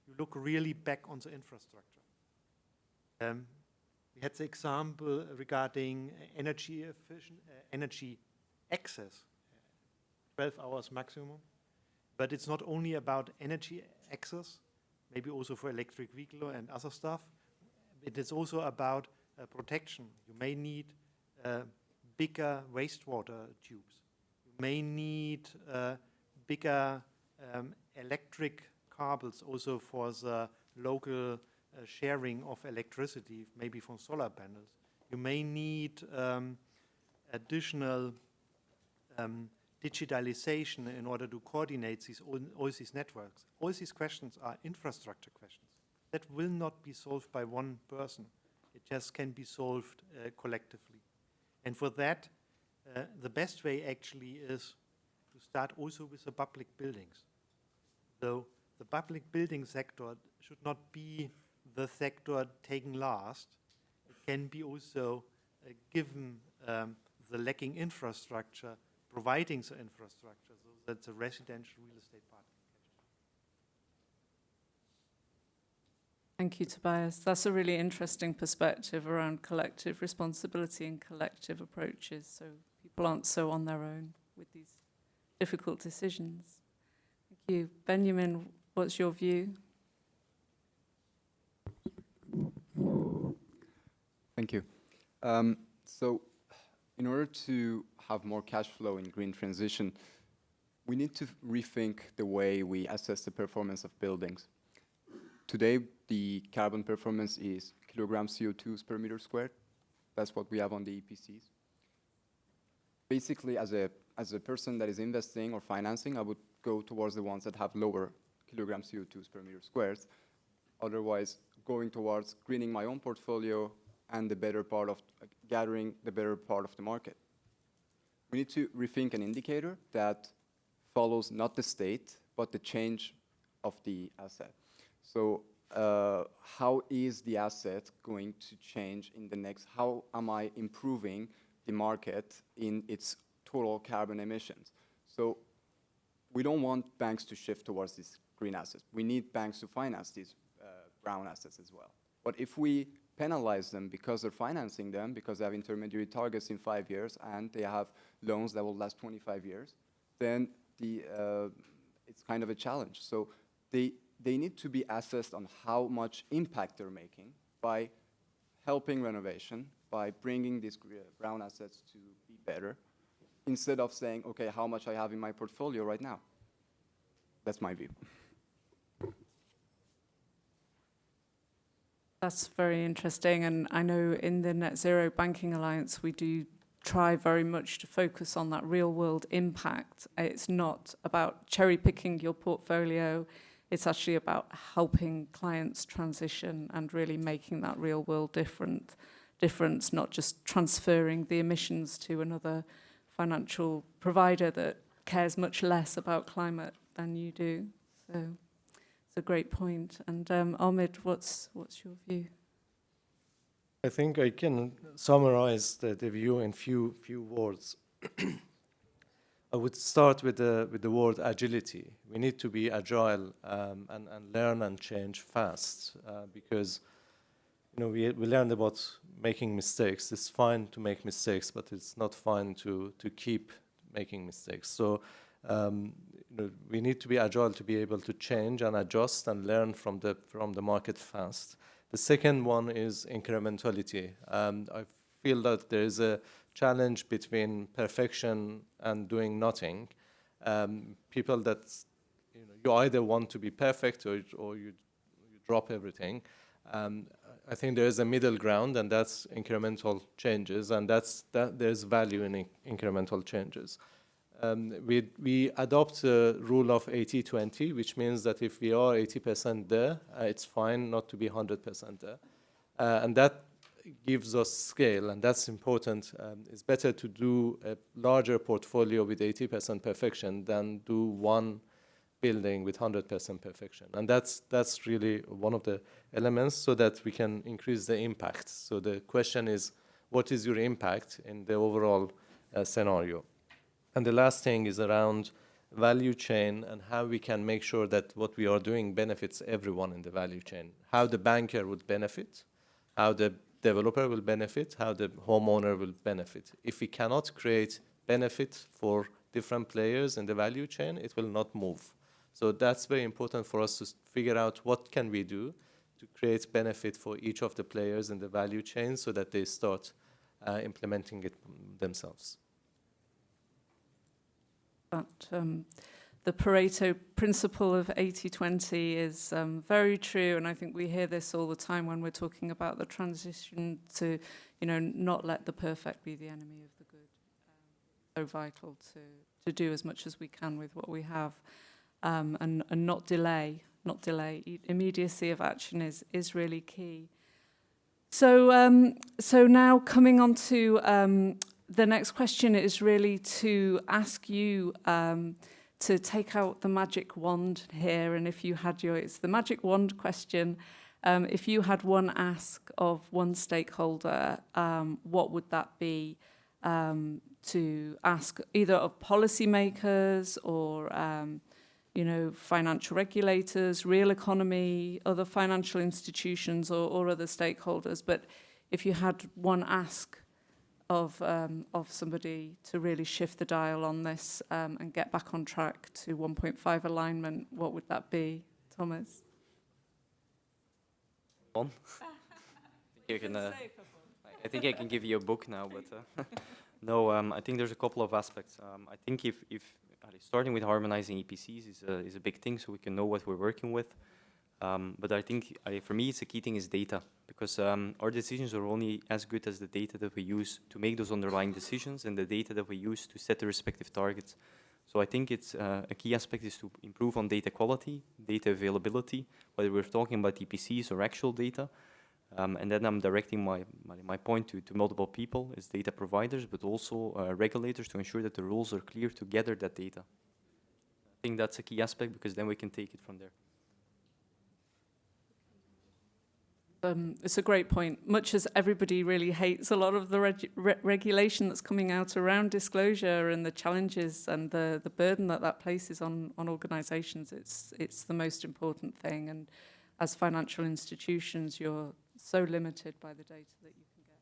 you look really back on the infrastructure. We had the example regarding energy efficient, energy access, 12 hours maximum. But it's not only about energy access, maybe also for electric vehicle and other stuff. It is also about protection. You may need bigger wastewater tubes. You may need bigger electric cables also for the local sharing of electricity, maybe from solar panels. You may need additional digitalization in order to coordinate all these networks. All these questions are infrastructure questions that will not be solved by one person. It just can be solved collectively. And for that, the best way actually is to start also with the public buildings. So the public building sector should not be the sector taken last. It can be also given the lacking infrastructure, providing the infrastructure, so that the residential real estate part. Thank you, Tobias. That's a really interesting perspective around collective responsibility and collective approaches, so people aren't so on their own with these difficult decisions. Thank you. Benjamin, what's your view? Thank you. So in order to have more cash flow in green transition, we need to rethink the way we assess the performance of buildings. Today, the carbon performance is kilograms CO2 per meter squared. That's what we have on the EPCs. Basically, as a person that is investing or financing, I would go towards the ones that have lower kilogram CO2 per meter squared. Otherwise, going towards greening my own portfolio and the better part of gathering the better part of the market. We need to rethink an indicator that follows not the state, but the change of the asset. So how is the asset going to change in the next, how am I improving the market in its total carbon emissions? So we don't want banks to shift towards these green assets. We need banks to finance these brown assets as well. But if we penalize them because they're financing them, because they have intermediary targets in 5 years and they have loans that will last 25 years, then it's kind of a challenge. So they need to be assessed on how much impact they're making by helping renovation, by bringing these brown assets to be better, instead of saying, okay, how much I have in my portfolio right now. That's my view. That's very interesting, and I know in the Net Zero Banking Alliance we do try very much to focus on that real-world impact. It's not about cherry-picking your portfolio, it's actually about helping clients transition and really making that real-world difference, not just transferring the emissions to another financial provider that cares much less about climate than you do. So a great point. And Ahmed, what's your view? I think I can summarize the view in few words. I would start with the word agility. We need to be agile and learn and change fast because we learned about making mistakes. It's fine to make mistakes, but it's not fine to keep making mistakes. So we need to be agile to be able to change and adjust and learn from the market fast. The second one is incrementality. I feel that there is a challenge between perfection and doing nothing. People that you either want to be perfect or you drop everything. I think there is a middle ground, and that's incremental changes, and there's value in incremental changes. We adopt a rule of 80-20, which means that if we are 80% there, it's fine not to be 100% there. And that gives us scale, and that's important. It's better to do a larger portfolio with 80% perfection than do one building with 100% perfection. And that's really one of the elements so that we can increase the impact. So the question is, what is your impact in the overall scenario? And the last thing is around value chain and how we can make sure that what we are doing benefits everyone in the value chain. How the banker would benefit, how the developer will benefit, how the homeowner will benefit. If we cannot create benefit for different players in the value chain, it will not move. So that's very important for us to figure out what can we do to create benefit for each of the players in the value chain so that they start implementing it themselves. But the Pareto principle of 80-20 is very true, and I think we hear this all the time when we're talking about the transition to, not let the perfect be the enemy of the good. So vital to do as much as we can with what we have, and not delay. Immediacy of action is really key. So now coming on to the next question is really to ask you to take out the magic wand here, and if you had it's the magic wand question. If you had one ask of one stakeholder, what would that be? To ask either of policymakers or financial regulators, real economy, other financial institutions, or other stakeholders. But if you had one ask of somebody to really shift the dial on this and get back on track to 1.5 alignment, what would that be, Thomas? On. I think I can give you a book now, but no. I think there's a couple of aspects. I think if starting with harmonizing EPCs is a big thing, so we can know what we're working with. But I think for me, the key thing is data, because our decisions are only as good as the data that we use to make those underlying decisions and the data that we use to set the respective targets. So I think it's a key aspect is to improve on data quality, data availability, whether we're talking about EPCs or actual data. And then I'm directing my point to multiple people, as data providers, but also regulators, to ensure that the rules are clear to gather that data. I think that's a key aspect, because then we can take it from there. It's a great point. Much as everybody really hates a lot of the regulation that's coming out around disclosure and the challenges and the burden that places on organisations, it's the most important thing. And as financial institutions, you're so limited by the data that you can get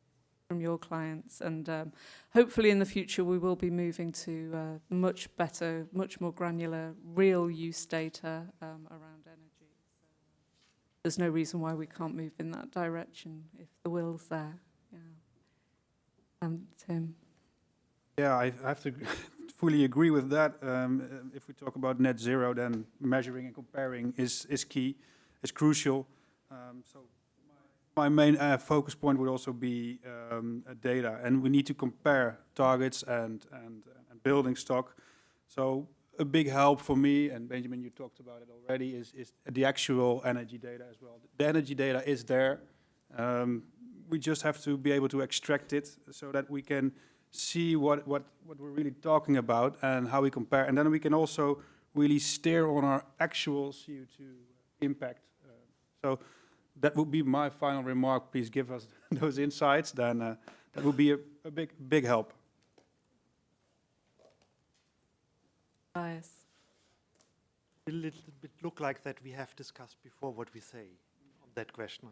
from your clients. And hopefully in the future, we will be moving to much better, much more granular, real use data around energy. There's no reason why we can't move in that direction if the will's there. Yeah. Tim. Yeah, I have to fully agree with that. If we talk about net zero, then measuring and comparing is key, is crucial. So my main focus point would also be data, and we need to compare targets and building stock. So a big help for me, and Benjamin, you talked about it already, is the actual energy data as well. The energy data is there. We just have to be able to extract it so that we can see what we're really talking about and how we compare. And then we can also really steer on our actual CO2 impact. So that would be my final remark. Please give us those insights. Then that would be a big help. Bias. A little bit look like that we have discussed before what we say on that question.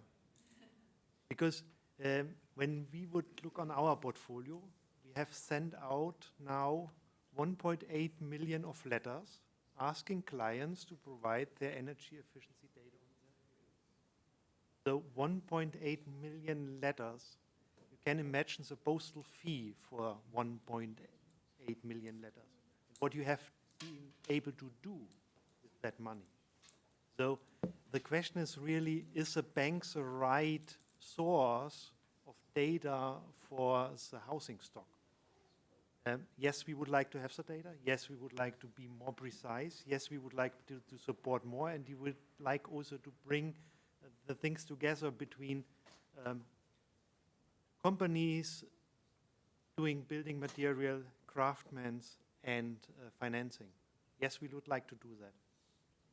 Because when we would look on our portfolio, we have sent out now 1.8 million of letters asking clients to provide their energy efficiency data. So 1.8 million letters, you can imagine the postal fee for 1.8 million letters. What you have been able to do with that money. So the question is really, is a bank the right source of data for the housing stock? Yes, we would like to have the data. Yes, we would like to be more precise. Yes, we would like to support more, and we would like also to bring the things together between companies doing building material, craftsmen, and financing. Yes, we would like to do that.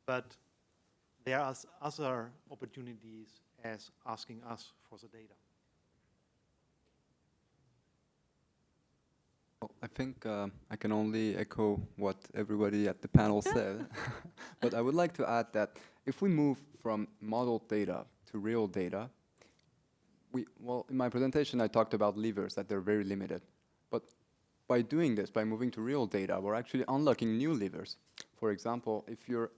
But there are other opportunities as asking us for the data. Well, I think I can only echo what everybody at the panel said. But I would like to add that if we move from model data to real data, well, in my presentation I talked about levers, that they're very limited. But by doing this, by moving to real data, we're actually unlocking new levers. For example, if you're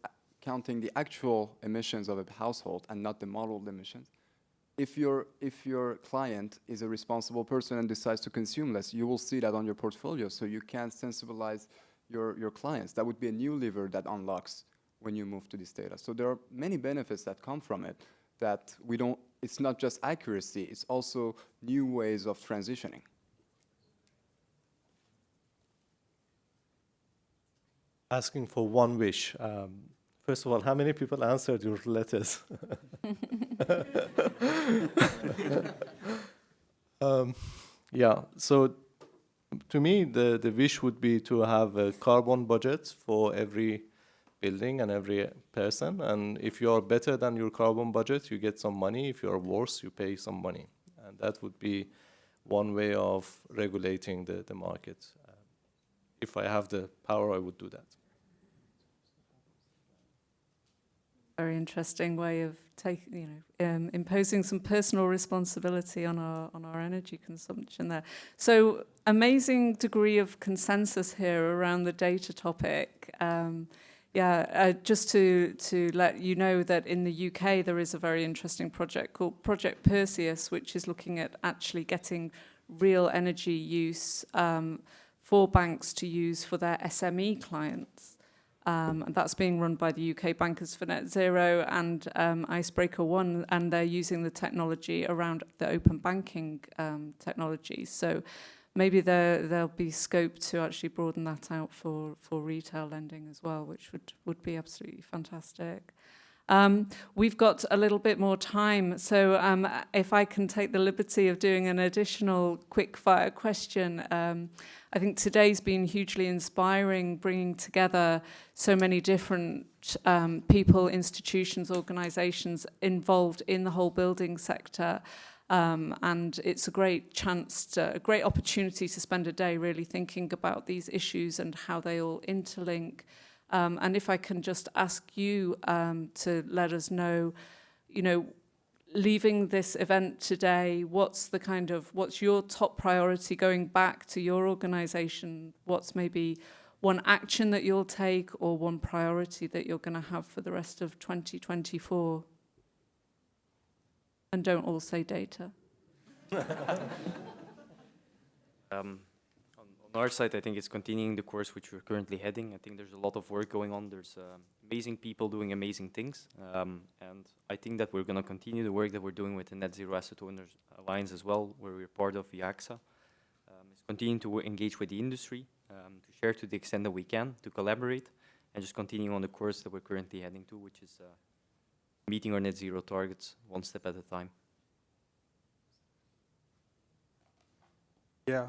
counting the actual emissions of a household and not the modeled emissions, if your client is a responsible person and decides to consume less, you will see that on your portfolio, so you can sensibilize your clients. That would be a new lever that unlocks when you move to this data. So there are many benefits that come from it that we don't, it's not just accuracy, it's also new ways of transitioning. Asking for one wish. First of all, how many people answered your letters? Yeah, so to me, the wish would be to have a carbon budget for every building and every person. And if you are better than your carbon budget, you get some money. If you are worse, you pay some money. And that would be one way of regulating the market. If I have the power, I would do that. Very interesting way of imposing some personal responsibility on our energy consumption there. So amazing degree of consensus here around the data topic. Just to let you know that in the UK there is a very interesting project called Project Perseus, which is looking at actually getting real energy use for banks to use for their SME clients. And that's being run by the UK Bankers for Net Zero and Icebreaker One, and they're using the technology around the open banking technology. So maybe there'll be scope to actually broaden that out for retail lending as well, which would be absolutely fantastic. We've got a little bit more time, so if I can take the liberty of doing an additional quick fire question. I think today's been hugely inspiring, bringing together so many different people, institutions, organisations involved in the whole building sector. And it's a great chance, a great opportunity to spend a day really thinking about these issues and how they all interlink. And if I can just ask you to let us know, leaving this event today, what's your top priority going back to your organisation? What's maybe one action that you'll take or one priority that you're going to have for the rest of 2024? And don't all say data. On our side, I think it's continuing the course which we're currently heading. I think there's a lot of work going on. There's amazing people doing amazing things. And I think that we're going to continue the work that we're doing with the Net Zero Asset Owners Alliance as well, where we're part of the AXA. It's continuing to engage with the industry, to share to the extent that we can, to collaborate, and just continue on the course that we're currently heading to, which is meeting our net zero targets one step at a time. Yeah,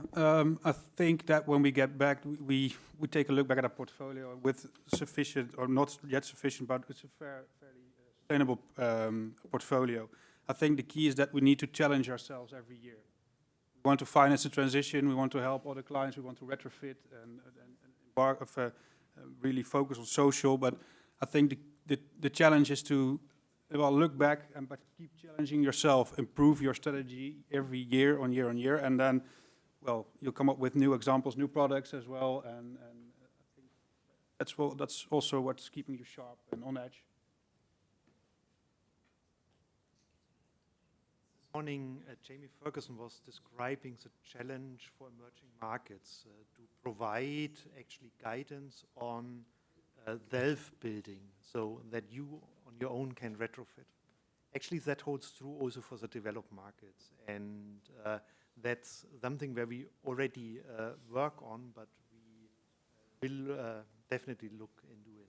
I think that when we get back, we take a look back at our portfolio with sufficient, or not yet sufficient, but it's a fairly sustainable portfolio. I think the key is that we need to challenge ourselves every year. We want to finance the transition, we want to help other clients, we want to retrofit and really focus on social, but I think the challenge is to look back but keep challenging yourself, improve your strategy every year on year, and then you'll come up with new examples, new products as well, and I think that's also what's keeping you sharp and on edge. This morning, Jamie Ferguson was describing the challenge for emerging markets to provide actually guidance on self-building, so that you on your own can retrofit. Actually, that holds true also for the developed markets, and that's something where we already work on, but we will definitely look into it.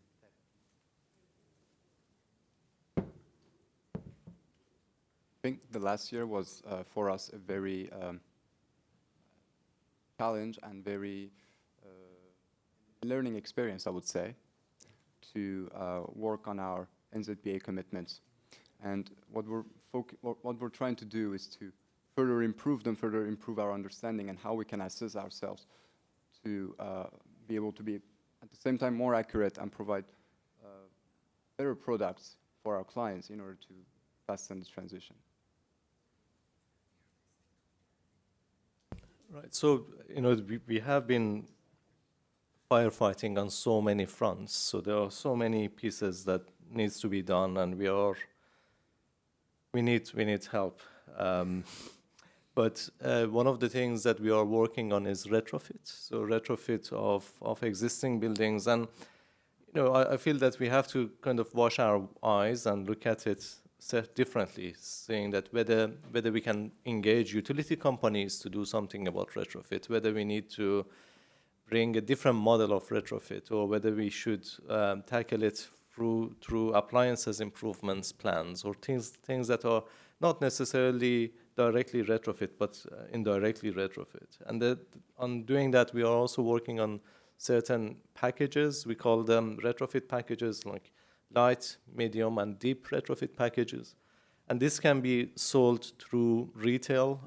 I think the last year was for us a very challenge and very learning experience, I would say, to work on our NZBA commitments. And what we're trying to do is to further improve them, further improve our understanding and how we can assess ourselves to be able to be at the same time more accurate and provide better products for our clients in order to fasten this transition. Right, so we have been firefighting on so many fronts, so there are so many pieces that needs to be done, and we need help. But one of the things that we are working on is retrofit. So retrofit of existing buildings. And I feel that we have to kind of wash our eyes and look at it differently, saying that whether we can engage utility companies to do something about retrofit, whether we need to bring a different model of retrofit, or whether we should tackle it through appliances improvements plans, or things that are not necessarily directly retrofit, but indirectly retrofit. And on doing that, we are also working on certain packages. We call them retrofit packages, like light, medium, and deep retrofit packages. And this can be sold through retail.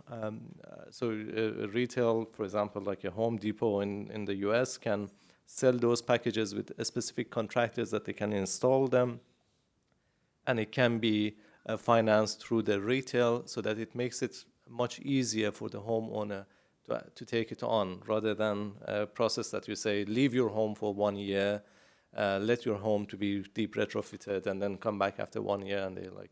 Retail, for example, like a Home Depot in the US, can sell those packages with specific contractors that they can install them. And it can be financed through the retail, so that it makes it much easier for the homeowner to take it on, rather than a process that you say, leave your home for 1 year, let your home to be deep retrofitted, and then come back after 1 year, and they're like,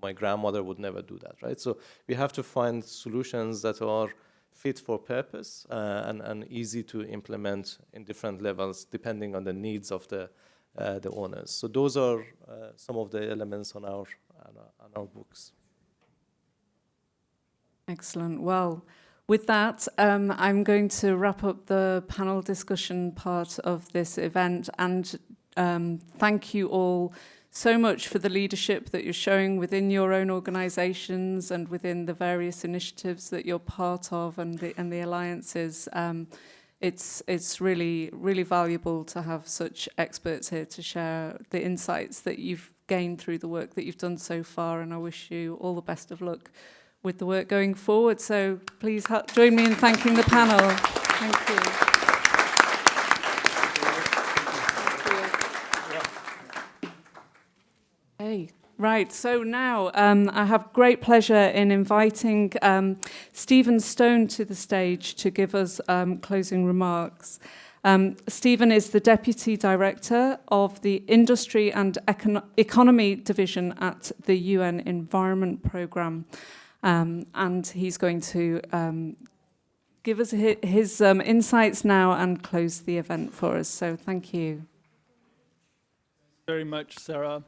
my grandmother would never do that, right? So we have to find solutions that are fit for purpose and easy to implement in different levels, depending on the needs of the owners. So those are some of the elements on our books. Excellent. Well, with that, I'm going to wrap up the panel discussion part of this event, and thank you all so much for the leadership that you're showing within your own organisations and within the various initiatives that you're part of, and the alliances. It's really, really valuable to have such experts here to share the insights that you've gained through the work that you've done so far, and I wish you all the best of luck with the work going forward. So please join me in thanking the panel. Thank you. Hey. Right, so now I have great pleasure in inviting Stephen Stone to the stage to give us closing remarks. Stephen is the Deputy Director of the Industry and Economy Division at the UN Environment Programme, and he's going to give us his insights now and close the event for us. So thank you. Very much, Sarah.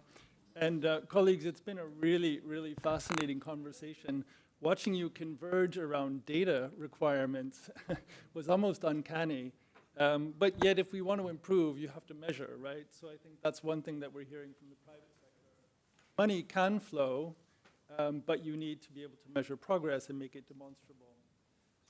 And colleagues, it's been a really, really fascinating conversation. Watching you converge around data requirements was almost uncanny. But yet, if we want to improve, you have to measure, right? So I think that's one thing that we're hearing from the private sector. Money can flow, but you need to be able to measure progress and make it demonstrable.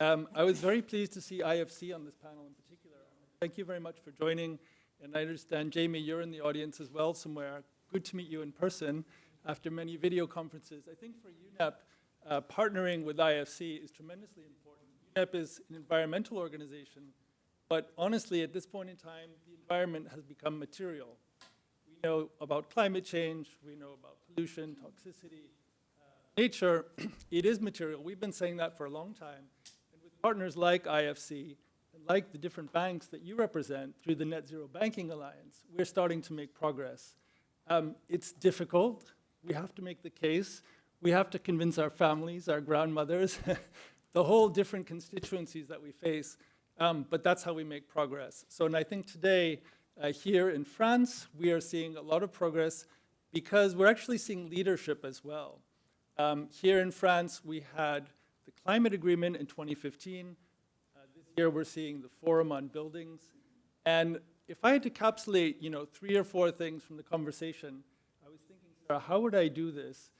I was very pleased to see IFC on this panel in particular. Thank you very much for joining. And I understand, Jamie, you're in the audience as well somewhere. Good to meet you in person after many video conferences. I think for UNEP, partnering with IFC is tremendously important. UNEP is an environmental organization, but honestly, at this point in time, the environment has become material. We know about climate change, we know about pollution, toxicity, nature. It is material. We've been saying that for a long time. And with partners like IFC, and like the different banks that you represent through the Net Zero Banking Alliance, we're starting to make progress. It's difficult. We have to make the case. We have to convince our families, our grandmothers, the whole different constituencies that we face. But that's how we make progress. So, and I think today, here in France, we are seeing a lot of progress because we're actually seeing leadership as well. Here in France, we had the climate agreement in 2015. This year, we're seeing the Forum on Buildings. And if I had to encapsulate, 3 or 4 things from the conversation, I was thinking, Sarah, how would I do this?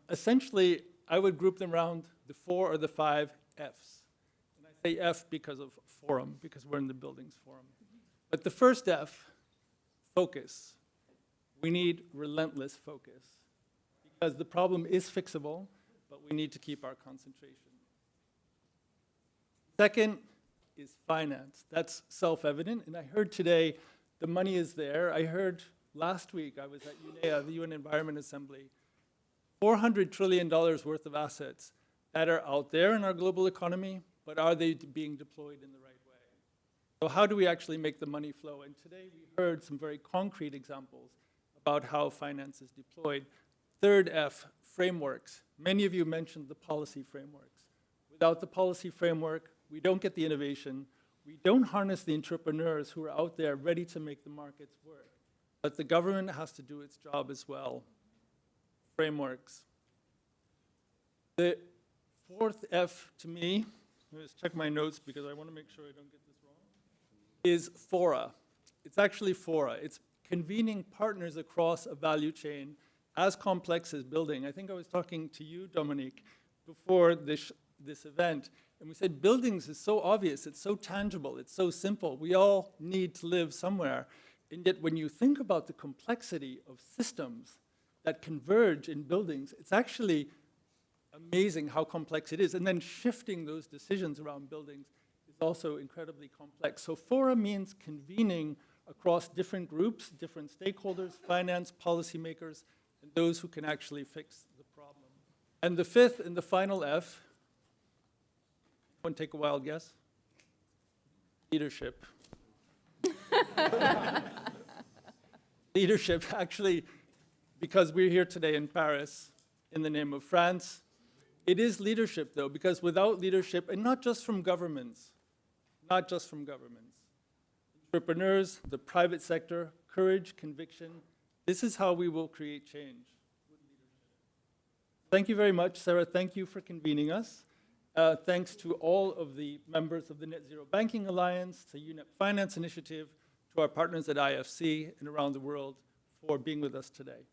Essentially, I would group them around the 4 or the 5 Fs. And I say F because of forum, because we're in the buildings forum. But the first F, focus. We need relentless focus. Because the problem is fixable, but we need to keep our concentration. Second is finance. That's self-evident. And I heard today the money is there. I heard last week, I was at UNEA, the UN Environment Assembly, $400 trillion worth of assets that are out there in our global economy, but are they being deployed in the right way? So how do we actually make the money flow? And today we heard some very concrete examples about how finance is deployed. Third F, frameworks. Many of you mentioned the policy frameworks. Without the policy framework, we don't get the innovation. We don't harness the entrepreneurs who are out there ready to make the markets work. But the government has to do its job as well. Frameworks. The fourth F to me, let's check my notes because I want to make sure I don't get this wrong, is fora. It's actually fora. It's convening partners across a value chain as complex as building. I think I was talking to you, Dominique, before this event, and we said buildings is so obvious, it's so tangible, it's so simple. We all need to live somewhere. And yet when you think about the complexity of systems that converge in buildings, it's actually amazing how complex it is. And then shifting those decisions around buildings is also incredibly complex. So fora means convening across different groups, different stakeholders, finance, policymakers, and those who can actually fix the problem. And the fifth and the final F, want to take a wild guess? Leadership. Leadership, actually, because we're here today in Paris in the name of France, it is leadership, though, because without leadership, and not just from governments, entrepreneurs, the private sector, courage, conviction, this is how we will create change. Thank you very much, Sarah. Thank you for convening us. Thanks to all of the members of the Net Zero Banking Alliance, to UNEP Finance Initiative, to our partners at IFC and around the world for being with us today.